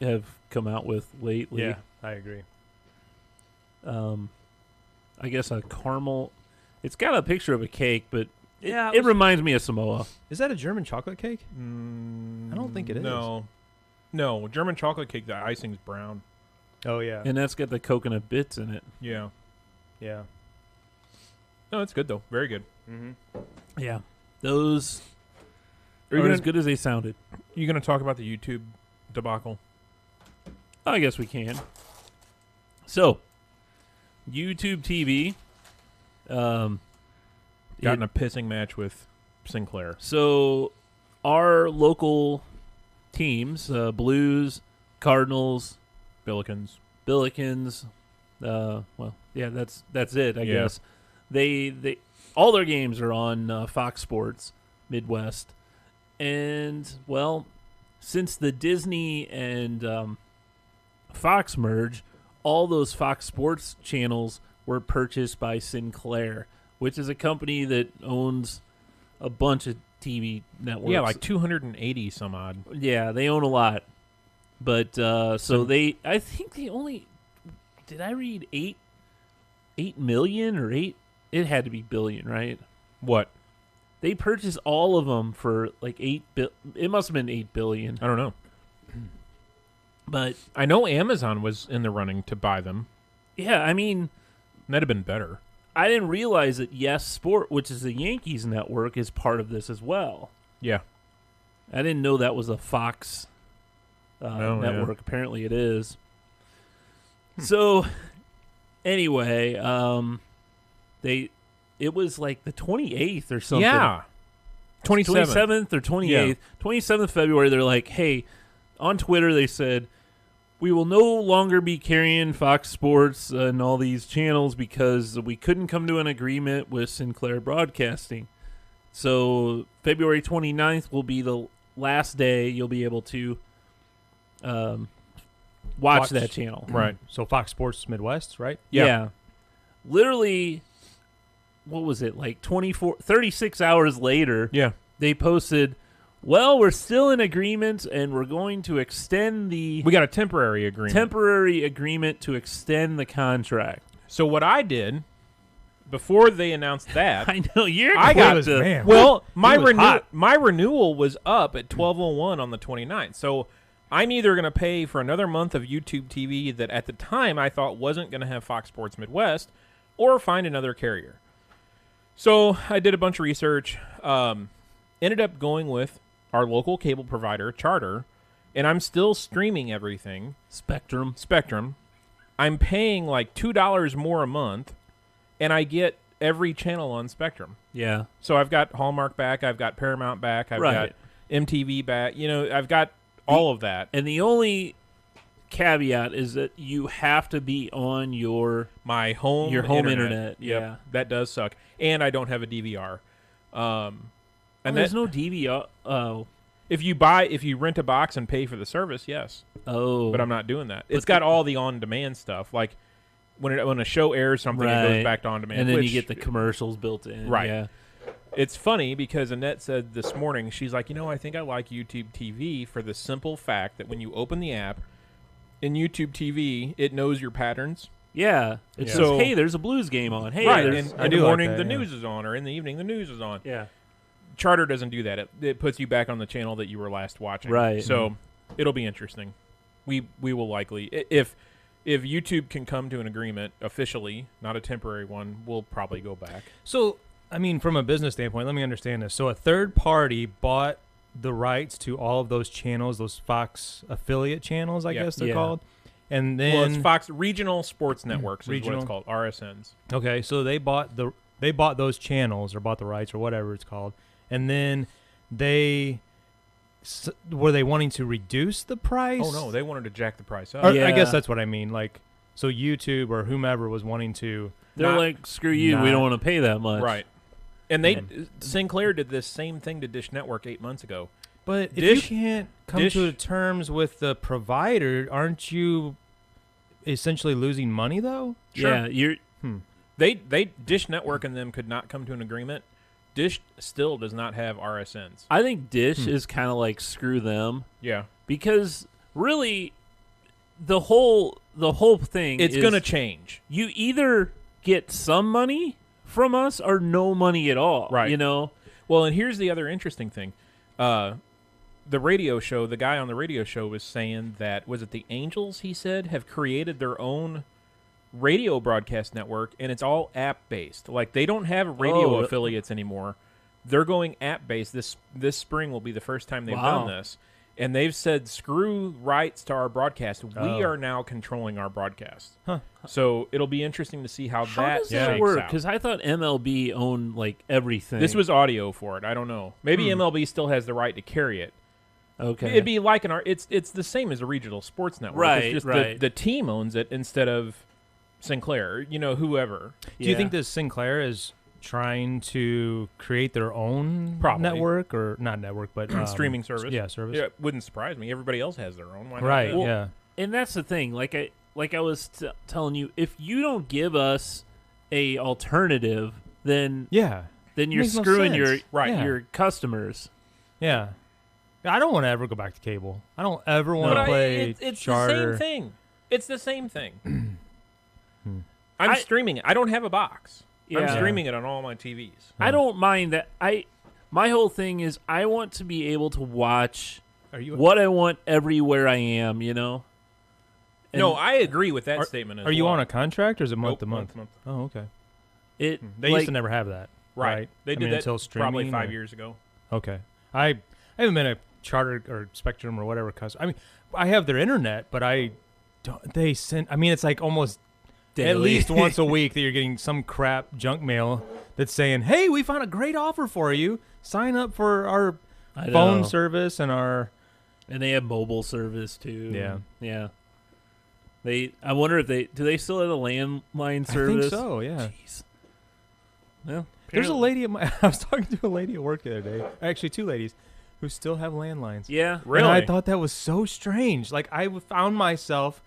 have come out with lately. yeah, I agree. I guess a caramel. It's got a picture of a cake, but Yeah, it reminds me of Samoa. Is that a German chocolate cake? I don't think it is. No, German chocolate cake. The icing's brown. Oh yeah, And that's got the coconut bits in it. Yeah. yeah. No, it's good though. Very good. Mm-hmm. Yeah. Those Are you are gonna as good as they sounded. You gonna talk about the YouTube debacle? I guess we can. So, YouTube TV. Got in a pissing match with Sinclair. So, our local teams, Blues, Cardinals, Billikens. well, yeah, that's it, I Yeah. guess. They all their games are on Fox Sports Midwest, and well, since the Disney and Fox merge, all those Fox Sports channels were purchased by Sinclair, which is a company that owns a bunch of TV networks. Yeah, like 280 some odd. Yeah, they own a lot. But so I think they only, did I read 8 million or 8? It had to be billion, right? What? They purchased all of them for like 8 it must have been 8 billion. I don't know. But I know Amazon was in the running to buy them. yeah, I mean, That'd have been better. I didn't realize that Yes Sport, which is the Yankees network, is part of this as well. Yeah. I didn't know that was a Fox Oh, network. Apparently it is. So anyway, it was like the 28th or something. Yeah. 27th. 27th or 28th. 27th February, they're like, hey, on Twitter they said, we will no longer be carrying Fox Sports and all these channels because we couldn't come to an agreement with Sinclair Broadcasting. So February 29th will be the last day you'll be able to watch that channel. Right. So Fox Sports Midwest, right? Yeah. Literally, what was it, like 36 hours later, Yeah. they posted, well, we're still in agreement and we're going to extend the We got a temporary agreement. temporary agreement to extend the contract. So what I did before they announced that, I know you're I quick got to- man. well, my was hot. renewal was up at 12:01 on the 29th. So I'm either going to pay for another month of YouTube TV that at the time I thought wasn't going to have Fox Sports Midwest, or find another carrier. So I did a bunch of research. Ended up going with our local cable provider, Charter, and I'm still streaming everything. Spectrum. Spectrum. I'm paying like $2 more a month, and I get every channel on Spectrum. Yeah. So I've got Hallmark back, I've got Paramount back, I've got MTV back. I've got all of that. And the only caveat is that you have to be on your home internet. Yep, Yeah, that does suck. And I don't have a DVR. And there's no DVR. Oh, if you rent a box and pay for the service, yes. Oh, but I'm not doing that. It's got all the on-demand stuff, like when a show airs something, it goes back to on-demand, and then you get the commercials built in. Right. Yeah. It's funny because Annette said this morning, she's like, I think I like YouTube TV for the simple fact that when you open the app in YouTube TV, it knows your patterns. Yeah. It says, hey, there's a Blues game on. Hey, right. In the morning, like that, the news is on, or in the evening, the news is on. Yeah. Charter doesn't do that. It puts you back on the channel that you were last watching. Right. So it'll be interesting. We will likely, if YouTube can come to an agreement officially, not a temporary one, we'll probably go back. So, I mean, from a business standpoint, let me understand this. So a third party bought the rights to all of those channels, those Fox affiliate channels, I guess they're called. And then it's Fox Regional Sports Networks is what it's called, RSNs. Okay, so they bought those channels, or bought the rights, or whatever it's called. And then were they wanting to reduce the price? Oh no, they wanted to jack the price up. Or, I guess that's what I mean. Like, so YouTube or whomever was wanting to. They're like, screw you, we don't want to pay that much. Right. And Sinclair did this same thing to Dish Network 8 months ago. But if you can't come to terms with the provider, aren't you essentially losing money though? Sure. Yeah, they Dish Network and them could not come to an agreement. Dish still does not have RSNs. I think Dish is kind of like screw them. Yeah. Because really the whole thing is going to change. You either get some money from us or no money at all. Right. Well, and here's the other interesting thing. The radio show, the guy on the radio show was saying that, was it the Angels, he said, have created their own radio broadcast network, and it's all app-based. Like, they don't have radio affiliates anymore. They're going app-based. This spring will be the first time they've done this. And they've said, screw rights to our broadcast. We are now controlling our broadcast. Huh. So it'll be interesting to see how that does that work? Because I thought MLB owned, like, everything. This was audio for it. I don't know. Maybe MLB still has the right to carry it. Okay. It'd be like it's the same as a regional sports network. Right, it's just the team owns it instead of Sinclair, whoever. Do you think that Sinclair is trying to create their own network, or not network, but streaming service? Yeah, service. Yeah, it wouldn't surprise me. Everybody else has their own. Why not? Right. Well, yeah. And that's the thing. Like I was telling you, if you don't give us a alternative, then you're screwing your customers. Yeah. I don't want to ever go back to cable. I don't ever want to play it's Charter. the same thing. It's the same thing. I'm streaming it. I don't have a box. Yeah. I'm streaming it on all my TVs. I don't mind that. My whole thing is I want to be able to watch what I want everywhere I am, And no, I agree with that statement as well. Are you on a contract, or is it month to month? Oh, okay. They used to never have that. Right. They did that until streaming, probably 5 years ago. Okay. I haven't been a Charter or Spectrum or whatever customer. I mean, I have their internet, but I don't. They send. I mean, it's like almost daily. At least once a week that you're getting some crap junk mail that's saying, "Hey, we found a great offer for you. Sign up for our phone service and our." And they have mobile service too. Yeah. Yeah. I wonder if do they still have a landline service? I think so. Yeah. Jeez. Well, there's a lady I was talking to a lady at work the other day. Actually, two ladies who still have landlines. Yeah, really. And I thought that was so strange. Like, I found myself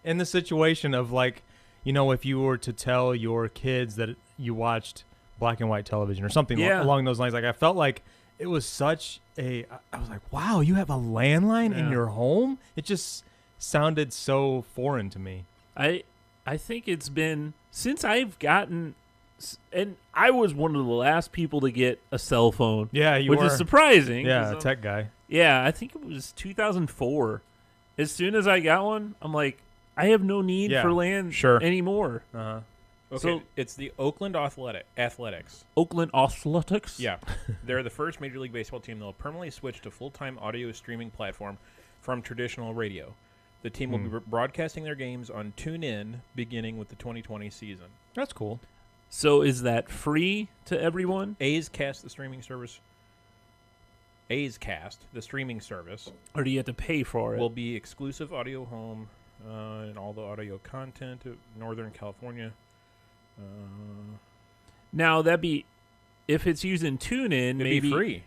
in the situation of, like, if you were to tell your kids that you watched black and white television or something along those lines. Like, I felt like it was such I was like, wow, you have a landline in your home? It just sounded so foreign to me. I think it's been since I've gotten. And I was one of the last people to get a cell phone. Yeah, you which were. is surprising. Yeah, a tech guy. Yeah, I think it was 2004. As soon as I got one, I'm like, I have no need for land anymore. Uh-huh. Okay, so it's the Oakland Athletics. Oakland Athletics? Yeah. They're the first Major League Baseball team that will permanently switch to full-time audio streaming platform from traditional radio. The team will be broadcasting their games on TuneIn beginning with the 2020 season. That's cool. So is that free to everyone? A's Cast, the streaming service. A's Cast, the streaming service. Or do you have to pay for it? Will be exclusive audio home and all the audio content of Northern California. Now, that'd be... If it's using TuneIn, maybe... be free.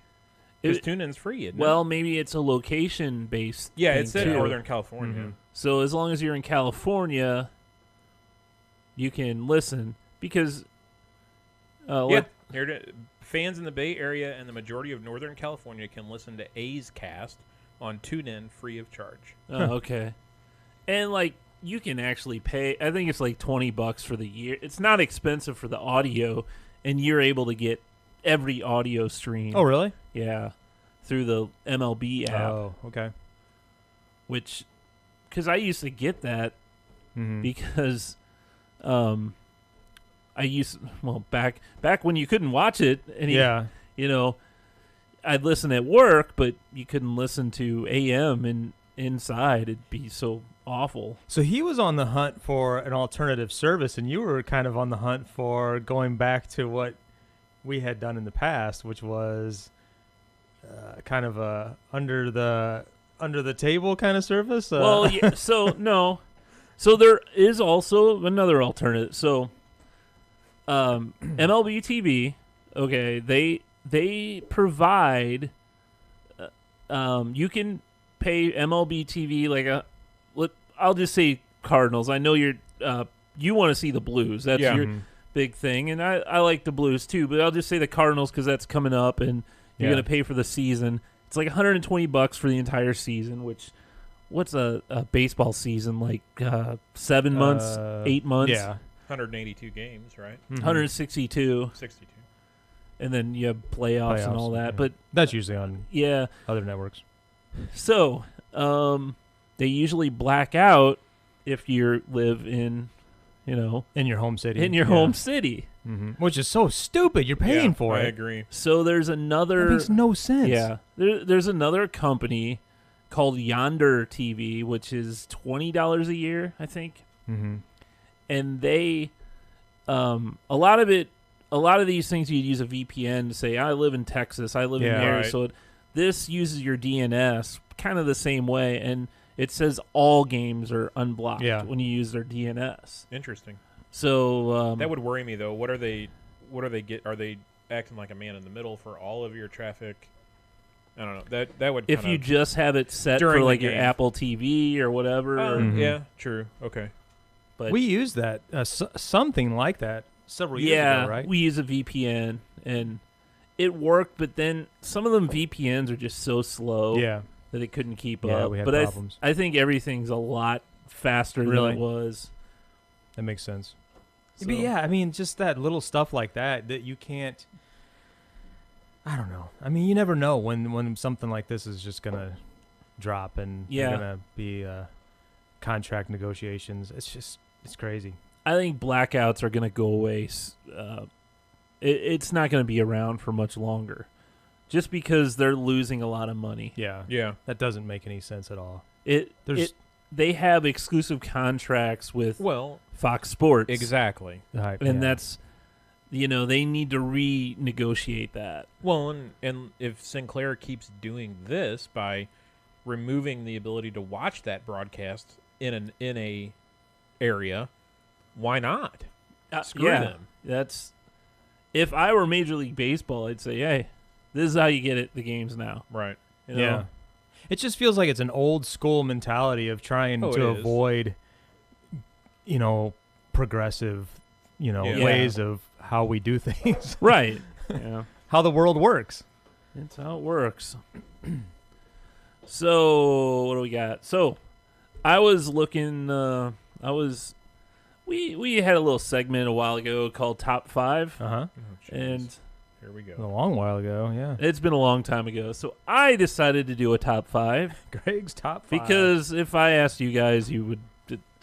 Because TuneIn's free, isn't well, it? maybe it's a location-based Yeah, thing it's in too. Northern California. Mm-hmm. So as long as you're in California, you can listen. Because... fans in the Bay Area and the majority of Northern California can listen to A's Cast on TuneIn free of charge. Oh, okay. And, like, you can actually pay... I think it's like $20 for the year. It's not expensive for the audio, and you're able to get every audio stream. Oh, really? Yeah. Through the MLB app. Oh, okay. Which... Because I used to get that because... I used back when you couldn't watch it, and I'd listen at work, but you couldn't listen to AM and inside. It'd be so awful. So he was on the hunt for an alternative service, and you were kind of on the hunt for going back to what we had done in the past, which was kind of a under the table kind of service. Well, yeah, so there is also another alternative. So. MLB TV, okay, they provide. You can pay MLB TV I'll just say Cardinals. I know you want to see the Blues. That's your big thing, and I like the Blues too. But I'll just say the Cardinals because that's coming up, and you're gonna pay for the season. It's like $120 for the entire season. What's a baseball season like? 7 months, 8 months. Yeah. 182 games, right? 162. 62. And then you have playoffs and all that. Yeah. But that's usually on other networks. So, they usually black out if you live in, in your home city. In your home city. Mm-hmm. Which is so stupid. You're paying for it. I agree. So there's another... That makes no sense. Yeah. There's another company called Yonder TV, which is $20 a year, I think. Mm-hmm. And they, a lot of these things you'd use a VPN to say, I live in Texas, I live in there. Right. So this uses your DNS kind of the same way, and it says all games are unblocked when you use their DNS. Interesting. So that would worry me though. Are they acting like a man in the middle for all of your traffic? I don't know. That would if you just have it set for like your Apple TV or whatever. Yeah, true. Okay. But we used that something like that several years ago, right? We use a VPN, and it worked. But then some of them VPNs are just so slow that it couldn't keep up. We had but problems. I think everything's a lot faster than it was. That makes sense. So. But yeah, I mean, just that little stuff like that you can't. I don't know. I mean, you never know when something like this is just gonna drop and you're gonna be contract negotiations. It's crazy. I think blackouts are going to go away. It's not going to be around for much longer, just because they're losing a lot of money. Yeah. That doesn't make any sense at all. They have exclusive contracts with Fox Sports. Exactly. And that's, they need to renegotiate that. Well, and if Sinclair keeps doing this by removing the ability to watch that broadcast in a area, why not? Screw them. That's if I were Major League Baseball, I'd say, hey, this is how you get the games now. Right. Yeah. It just feels like it's an old school mentality of trying to avoid, progressive, ways of how we do things. Right. Yeah. How the world works. That's how it works. So what do we got? So I was looking. We had a little segment a while ago called Top 5. And here we go. A long while ago, yeah. It's been a long time ago. So I decided to do a Top 5. Greg's Top 5. Because if I asked you guys, you would.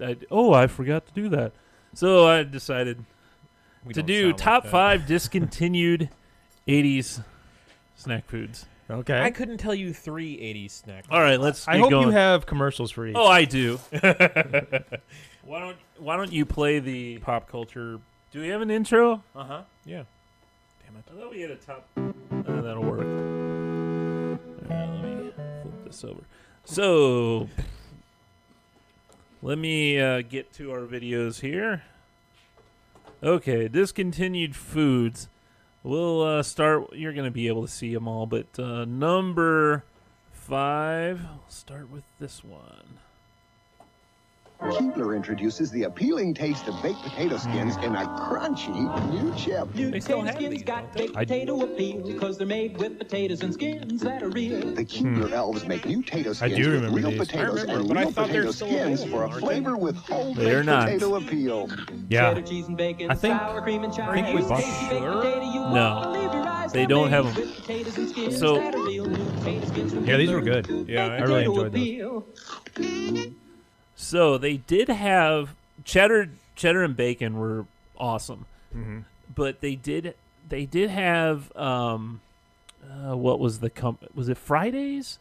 I forgot to do that. So I decided to do Top 5 discontinued 80s snack foods. Okay. I couldn't tell you 3 80s snack. All right, let's I get hope going. you have commercials for each. Oh, I do. Why don't you play the Pop culture. Do we have an intro? Uh-huh. Yeah. Damn it. I thought we had a top. That'll work. All right, let me flip this over. So, let me get to our videos here. Okay, discontinued foods. We'll start. You're going to be able to see them all, but number 5. I'll start with this one. Keebler introduces the appealing taste of baked potato skins in a crunchy new chip. They still have skins these, got don't they? baked potato appeal because they're made with potatoes and skins that are real. The Keebler elves make new potato skins do with remember real these. potatoes I remember, and but I real thought they potato were still skins available, for a aren't they? flavor with whole They're baked not. potato appeal. Yeah. Cheddar cheese and bacon, I think- sour cream and I think we chives. bought Tasty baked Sure. potato, you No. wanna live your eyes They are don't made have 'em. with potatoes and skins So- that are real. New potato skins from Yeah, these were Keebler. good. Yeah, Baked I really potato enjoyed those. appeal. So they did have cheddar and bacon were awesome, but they did have what was the was it Fridays?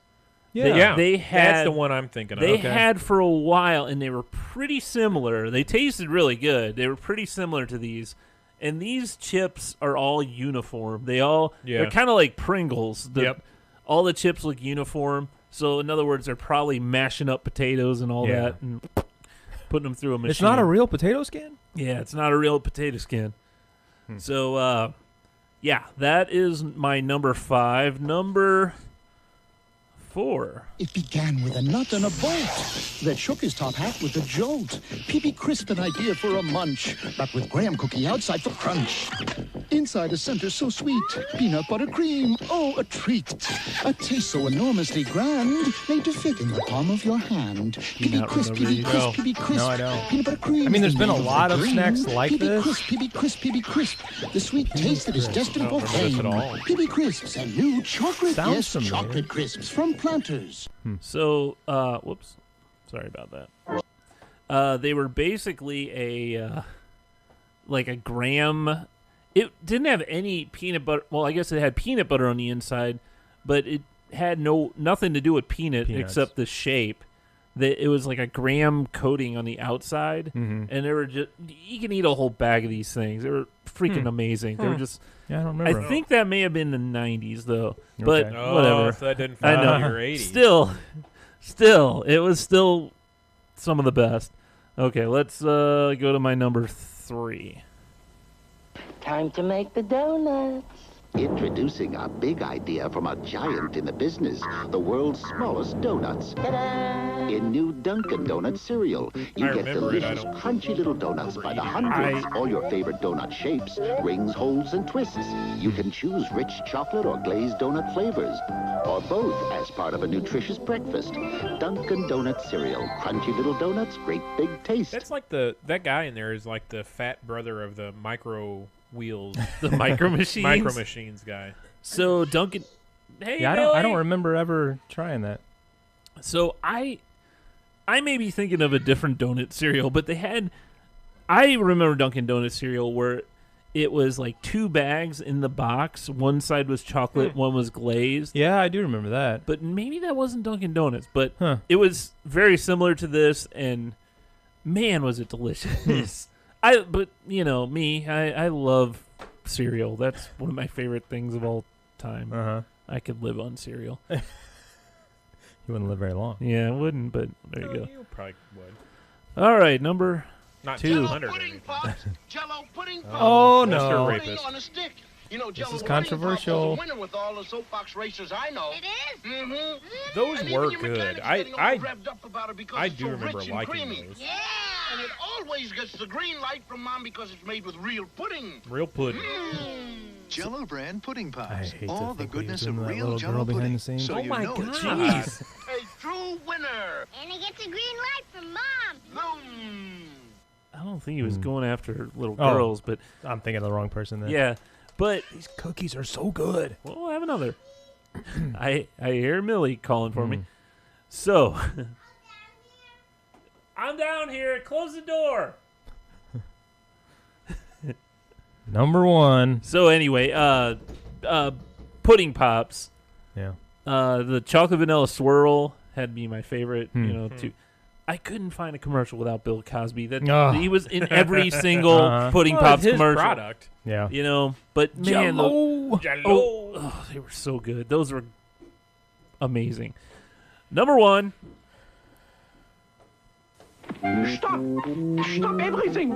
Yeah. They That's had the one I'm thinking of. They had for a while, and they were pretty similar. They tasted really good. They were pretty similar to these, and these chips are all uniform. They're kind of like Pringles. Yep. All the chips look uniform. So in other words, they're probably mashing up potatoes and all Yeah. that and putting them through a machine. It's not a real potato skin? Yeah, it's not a real potato skin. So, yeah, that is my number 5. Number 4. It began with a nut and a bolt that shook his top hat with a jolt. PB Crisp, an idea for a munch, but with graham cookie outside for crunch. Inside a center so sweet, peanut butter cream, oh, a treat. A taste so enormously grand, made to fit in the palm of your hand. PB not Crisp, remember PB these? Crisp, No. PB Crisp. No, I don't. Peanut butter cream. I mean, there's is been a made lot of green. snacks like PB this. Crisp, PB Crisp, PB Crisp. The sweet taste that is destined for remember this fame. at all. PB Crisps and new chocolate. Sounds Yes, familiar. chocolate crisps from Planters. So, whoops. Sorry about that. They were basically like a graham. It didn't have any peanut butter. Well, I guess it had peanut butter on the inside, but it had nothing to do with Peanuts. except the shape. It was like a graham coating on the outside, and they were just. You can eat a whole bag of these things. They were freaking amazing. They were just. Yeah, I don't I remember. think that may have been the 90s though, but Okay. Oh, whatever. so that didn't I fall know. in your 80s. Still, it was still some of the best. Okay, let's go to my number 3. Time to make the donuts. Introducing a big idea from a giant in the business, the world's smallest donuts. Ta-da! In new Dunkin' Donuts cereal, you I get remember it, I delicious, don't crunchy little donuts by the hundreds. All your favorite donut shapes, rings, holes, and twists. You can choose rich chocolate or glazed donut flavors, or both as part of a nutritious breakfast. Dunkin' Donuts cereal, crunchy little donuts, great big taste. That's like that guy in there is like the fat brother of the micro wheels, The Micro Machines. micro machines guy. So Duncan, hey, Yeah, I Billy. don't remember ever trying that. So I may be thinking of a different donut cereal, but they had. I remember Dunkin' Donut cereal where it was like 2 bags in the box. One side was chocolate, one was glazed. Yeah, I do remember that. But maybe that wasn't Dunkin' Donuts, but Huh. it was very similar to this, and man, was it delicious. But you know me, I love cereal. That's one of my favorite things of all time. Uh-huh. I could live on cereal. You wouldn't live very long. Yeah, I wouldn't, but there you go. You probably would. All right, number Not 2. 200. Jello pudding puffs. Oh, Mr. no. Rapist. On a stick. You know, Jello is pudding puff controversial. was a winner with all the soapbox racers I know. It is? Mm-hmm. Those And were even your good. mechanics getting all I revved up about it because I it's do so remember rich and liking creamy. those. Yeah. And it always gets the green light from Mom because it's made with real pudding. Real pudding. Jello brand pudding I puffs. hate All to the think goodness we of were that real little Jello girl behind pudding. the scenes. So Oh you my know it's God. good. Jeez. A true winner. And he gets a green light from Mom. Boom. I don't think he was going after little Oh. girls, but I'm thinking of the wrong person then. yeah. But These cookies are so good. well, we'll have another. I hear Millie calling for me. So I'm down here. Close the door. Number 1. So anyway, pudding pops. Yeah. The chocolate vanilla swirl had been my favorite. Too. I couldn't find a commercial without Bill Cosby. He was in every single pudding pops his commercial. Product. Yeah. But man, Jell-O. they were so good. Those were amazing. Number 1. Stop! Stop everything!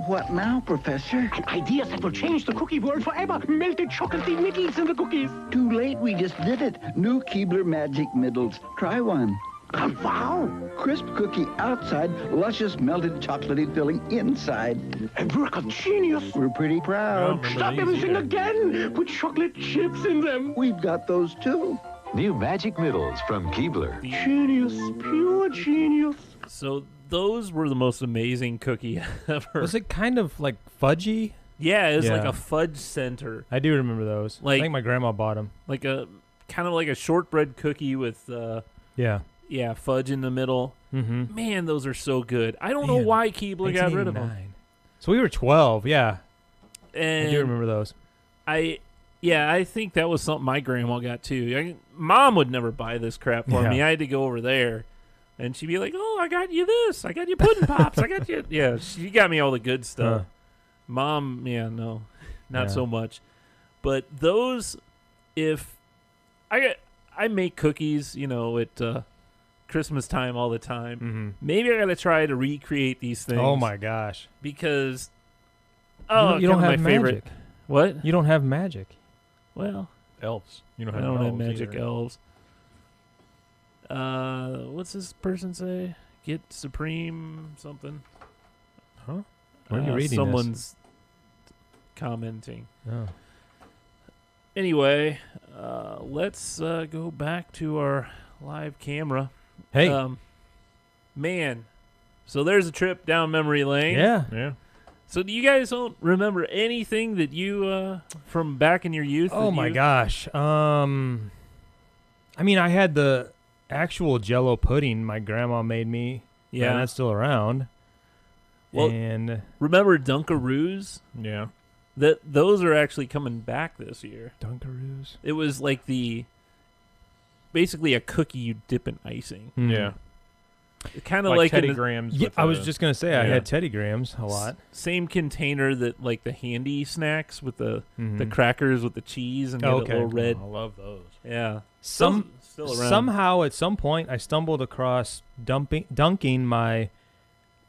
What now, Professor? An idea that will change the cookie world forever. Melted chocolatey middles in the cookies. Too late, we just did it. New Keebler Magic Middles. Try one. Wow! Crisp cookie outside, luscious melted chocolatey filling inside. A work of genius. We're pretty proud. Stop everything again. Put chocolate chips in them. We've got those too. New Magic Middles from Keebler. Genius. Pure genius. So those were the most amazing cookie ever. Was it kind of like fudgy? Yeah, it was like a fudge center. I do remember those. I think my grandma bought them. Like a kind of like a shortbread cookie with fudge in the middle. Mm-hmm. Man, those are so good. I don't know why Keebler got rid of them. So we were 12, yeah. And I do remember those. I think that was something my grandma got too. Mom would never buy this crap for me. I had to go over there, and she'd be like, "Oh, I got you this. I got you pudding pops. I got you." Yeah, she got me all the good stuff. Mom, no, not so much. But those, if I make cookies, at Christmas time all the time. Mm-hmm. Maybe I got to try to recreate these things. Oh my gosh! Because you don't have my favorite. magic. What? You don't have magic. Well, elves. You don't I have don't have elves magic either. elves. What's this person say? Get supreme something. Huh? Where are you reading Someone's commenting. Oh. Anyway, let's go back to our live camera. Hey. Man. So there's a trip down memory lane. Yeah. So do you guys don't remember anything that you from back in your youth? Oh my gosh. I mean, I had the actual Jell-O pudding my grandma made me. Yeah, and that's still around. Well, and remember Dunkaroos? Yeah. Those are actually coming back this year. Dunkaroos. It was like basically a cookie you dip in icing. Mm. Yeah. Kind of like like Teddy Grahams. Yeah, I was just gonna say I had Teddy Grahams a lot. Same container that like the handy snacks with the crackers with the cheese and the little red. I love those. Yeah. Still around. Somehow at some point I stumbled across dunking my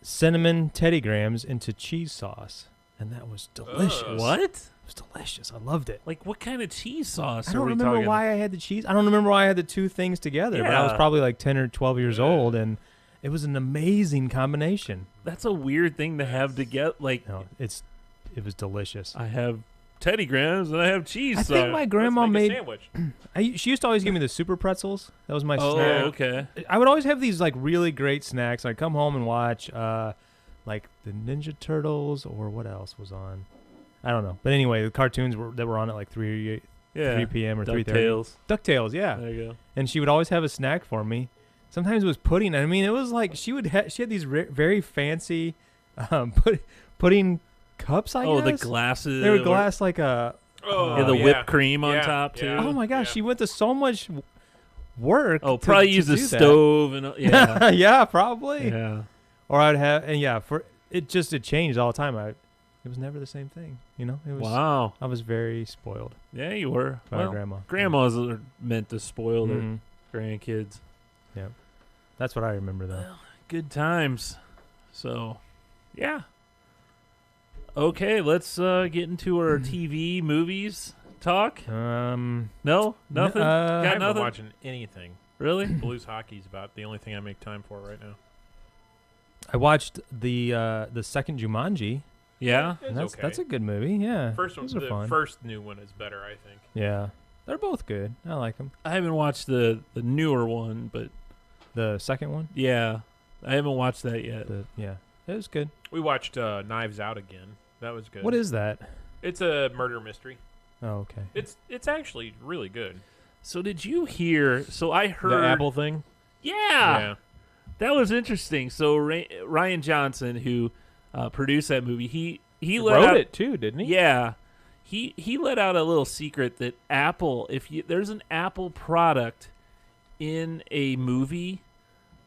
cinnamon Teddy Grahams into cheese sauce, and that was delicious. What? It was delicious. I loved it. Like what kind of cheese sauce? I don't remember why I had the cheese. I don't remember why I had the two things together. But I was probably like 10 or 12 years old, and it was an amazing combination. That's a weird thing to have to get. Like, no, it was delicious. I have Teddy Grahams and I have cheese sauce. I think my grandma made. Sandwich. She used to always give me the super pretzels. That was my snack. Oh, okay. I would always have these like really great snacks. I'd come home and watch like the Ninja Turtles or what else was on. I don't know. But anyway, the cartoons that were on at like 3 p.m. or 3:30. DuckTales, yeah. There you go. And she would always have a snack for me. Sometimes it was pudding. I mean, it was like she had these very fancy pudding cups, I guess. Oh, the glasses. They were glass like a... whipped cream on top, too. Oh, my gosh. She went to so much work. Oh, probably use a stove. And yeah. Yeah, probably. Yeah. Or I'd have... And yeah, it changed all the time. It was never the same thing, It was, wow. I was very spoiled. Yeah, you were. By my grandma. Grandmas are meant to spoil their grandkids. Yeah. That's what I remember, though. Well, good times. So, yeah. Okay, let's get into our TV movies talk. No? Nothing? I Got haven't nothing? been watching anything. Really? Blues hockey's about the only thing I make time for right now. I watched the second Jumanji. Yeah? That's a good movie, yeah. The fun. first new one is better, I think. Yeah. They're both good. I like them. I haven't watched the newer one, but... The second one? Yeah. I haven't watched that yet. Yeah. It was good. We watched Knives Out again. That was good. What is that? It's a murder mystery. Oh, okay. It's actually really good. So did you hear... So I heard... The Apple thing? Yeah. That was interesting. So Ryan Johnson, who produced that movie, he wrote it too, didn't he? Yeah. he let out a little secret that Apple, there's an Apple product in a movie,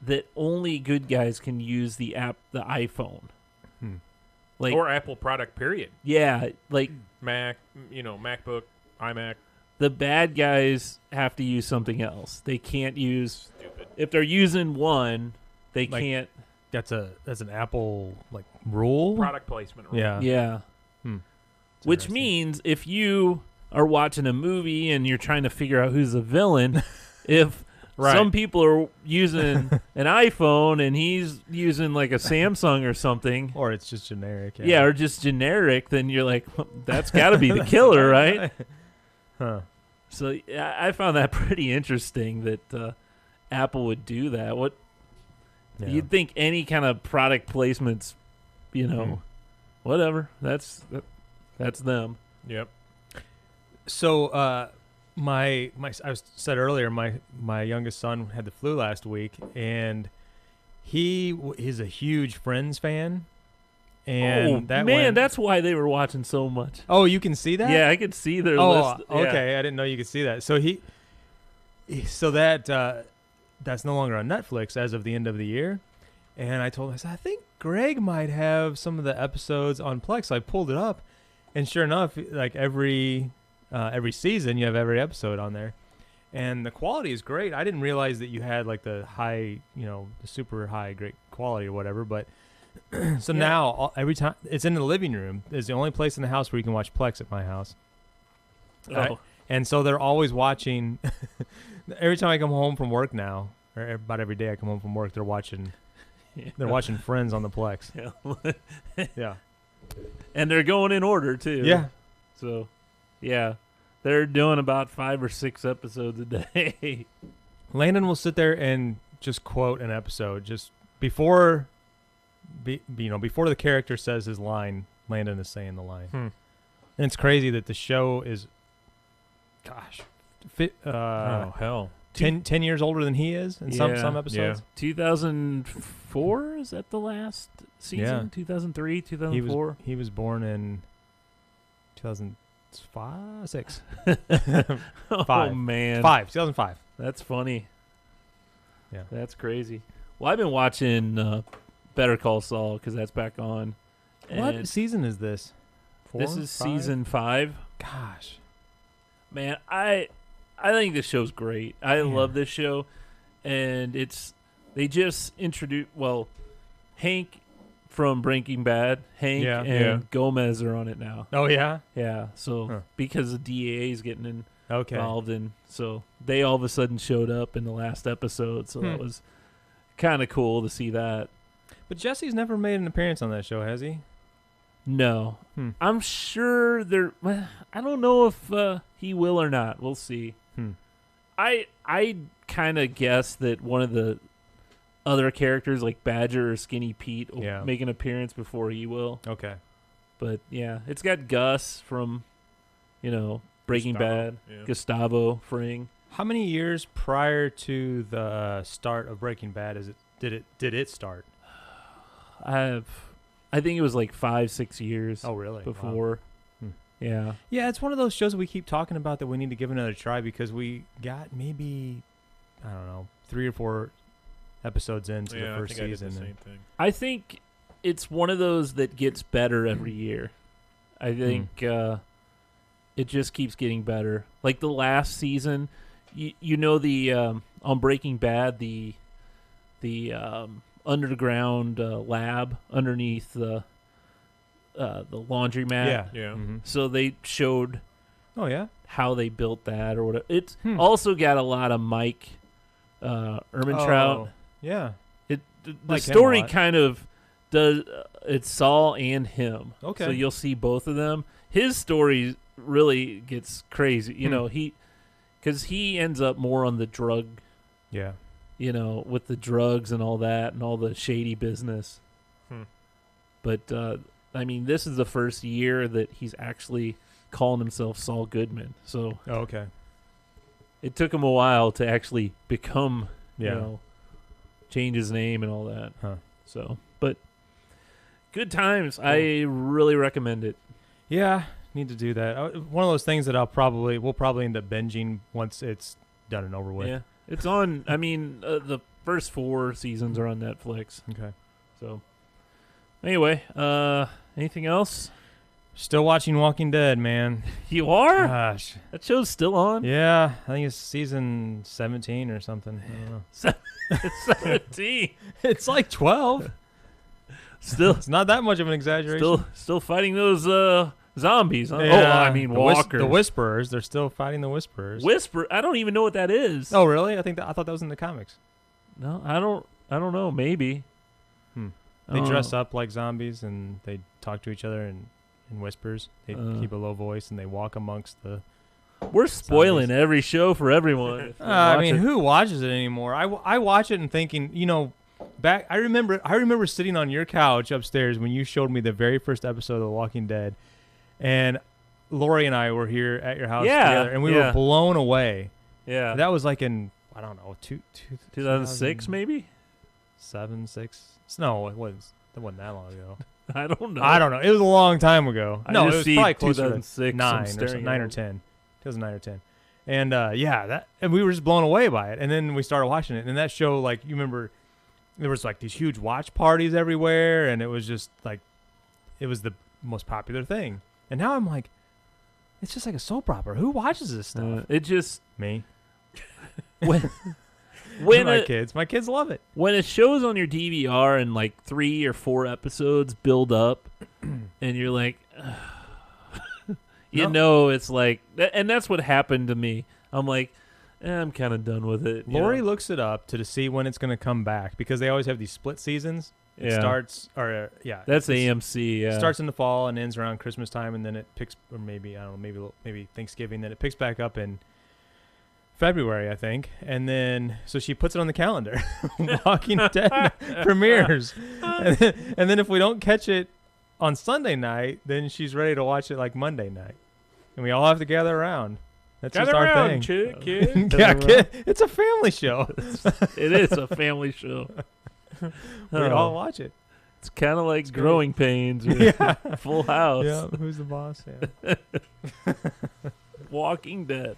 that only good guys can use the iPhone. Like, or Apple product, period. Yeah, like Mac, MacBook, iMac. The bad guys have to use something else. They can't use. Stupid. If they're using one, they can't. That's an Apple rule. Product placement rule. Yeah. Yeah. Which means if you are watching a movie and you're trying to figure out who's the villain, if some people are using an iPhone and he's using like a Samsung or something, or it's just generic. Yeah, or just generic, then you're like, well, that's got to be the killer, right? Huh. So I found that pretty interesting that Apple would do that. You'd think any kind of product placements, whatever. That's them. Yep. So I said earlier, my youngest son had the flu last week, and he is a huge Friends fan. And that's why they were watching so much. Oh, you can see that? Yeah, I could see their list. Okay, I didn't know you could see that. So that's no longer on Netflix as of the end of the year. And I told him, I think Greg might have some of the episodes on Plex. So I pulled it up, and sure enough, like every season, you have every episode on there, and the quality is great. I didn't realize that you had like the high, the super high, great quality or whatever, but. So now every time it's in the living room is the only place in the house where you can watch Plex at my house. And so they're always watching. Every time I come home from work now, or about every day I come home from work, they're watching. They're watching Friends on the Plex. Yeah. And they're going in order too. Yeah. So, yeah, they're doing about 5 or 6 episodes a day. Landon will sit there and just quote an episode just before. Before the character says his line, Landon is saying the line. And it's crazy that the show is, 10 years older than he is in some episodes. 2004, is that the last season? Yeah. 2003, 2004? He was born in 2006. Oh, man. 2005. That's funny. Yeah. That's crazy. Well, I've been watching Better Call Saul because that's back on. What season is this? 4, this is 5? Season 5. Gosh, man, I think this show's great. I love this show, and they just introduced Hank from Breaking Bad. Hank and Gomez are on it now. Oh yeah, yeah. So because the DEA is getting involved, and so they all of a sudden showed up in the last episode. So that was kind of cool to see that. But Jesse's never made an appearance on that show, has he? No. I'm sure I don't know if he will or not. We'll see. I kind of guess that one of the other characters, like Badger or Skinny Pete, will make an appearance before he will. Okay. But, yeah, it's got Gus from, Breaking Bad, Gustavo Fring. How many years prior to the start of Breaking Bad did it start? I think it was like 5-6 years. Oh, really? Before. Wow. Yeah. Yeah, it's one of those shows we keep talking about that we need to give another try because we got maybe, 3 or 4 episodes into the first season. I did the same thing. I think it's one of those that gets better every year. I think it just keeps getting better. Like the last season, on Breaking Bad, the underground lab underneath the laundromat. Yeah. Mm-hmm. So they showed how they built that or whatever. It's also got a lot of Mike Ehrmantraut. Yeah. The story kind of does it's Saul and him. Okay. So you'll see both of them. His story really gets crazy. Because he ends up more on the drug. Yeah. With the drugs and all that and all the shady business. But, this is the first year that he's actually calling himself Saul Goodman. So okay. It took him a while to actually become, change his name and all that. Huh. So, but good times. Cool. I really recommend it. Yeah. Need to do that. One of those things that we'll probably end up binging once it's done and over with. Yeah, it's on. I mean, the first 4 seasons are on Netflix. Okay. So, anyway, anything else? Still watching Walking Dead, man. You are? Gosh, that show's still on. Yeah, I think it's season 17 or something. I don't know. It's 17. It's like 12. Still, it's not that much of an exaggeration. Still fighting those zombies. Huh? Yeah. I mean walkers. The Whisperers. They're still fighting the Whisperers. Whisper. I don't even know what that is. Oh, really? I thought that was in the comics. No, I don't know. Maybe. They dress up like zombies and they talk to each other in whispers. They keep a low voice and they walk amongst the. We're spoiling zombies. Every show for everyone. I mean, who watches it anymore? I watch it and thinking, back. I remember sitting on your couch upstairs when you showed me the very first episode of The Walking Dead, and Lori and I were here at your house together, and we were blown away. Yeah, that was like in 2006 maybe. 7, 6. No, it wasn't that long ago. I don't know. It was a long time ago. I no, just it was see probably closer 2006, to 9 or 10. 2009 or 10. And and we were just blown away by it. And then we started watching it, and that show, like, you remember, there was like these huge watch parties everywhere, and it was just like, it was the most popular thing. And now I'm like, it's just like a soap opera. Who watches this stuff? It just me. When my kids love it. When it shows on your DVR and like 3 or 4 episodes build up, and you're like, it's like, and that's what happened to me. I'm like, I'm kind of done with it. Lori looks it up to see when it's going to come back because they always have these split seasons. It starts, that's AMC. Yeah, it starts in the fall and ends around Christmas time, and then it picks, or maybe I don't know, maybe Thanksgiving. Then it picks back up in February, I think, and then so she puts it on the calendar. Walking Dead premieres, and then if we don't catch it on Sunday night, then she's ready to watch it like Monday night, and we all have to gather around. That's just our thing. Kid. Kid. It's a family show. It is a family show. We all watch it. It's kind of like Growing Pains or Full House. Yeah, who's the boss? Yeah. Walking Dead.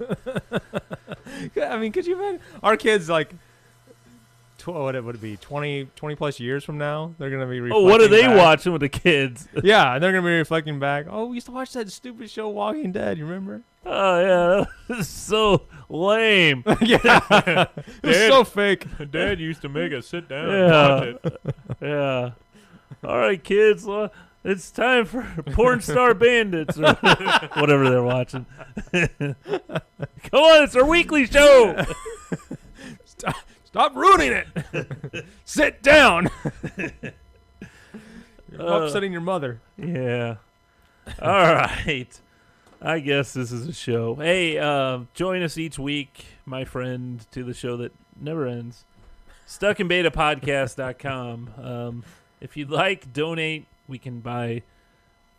I mean, could you imagine our kids like what would it be 20 plus years from now? They're gonna be reflecting what are they back. watching with the kids? Yeah, they're gonna be reflecting back. Oh, we used to watch that stupid show Walking Dead. You remember? Oh yeah, that was so lame. Yeah, it was so fake. Dad used to make us sit down and watch it. Yeah. All right, kids. It's time for Porn Star Bandits or whatever they're watching. Come on, it's our weekly show. Stop ruining it. Sit down. You're upsetting your mother. Yeah. All right. I guess this is a show. Hey, join us each week, my friend, to the show that never ends. StuckInBetaPodcast.com. If you'd like, donate. We can buy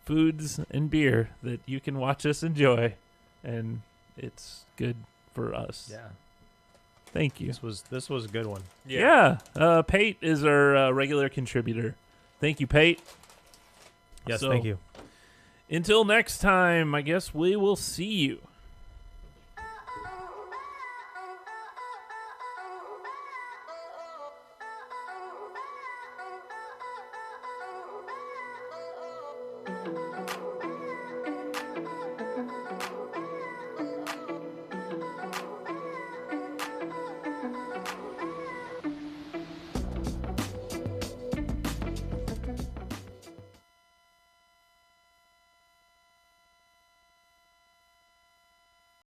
foods and beer that you can watch us enjoy, and it's good for us. Yeah. Thank you. This was a good one. Yeah. Pate is our regular contributor. Thank you, Pate. Yes, thank you. Until next time, I guess we will see you.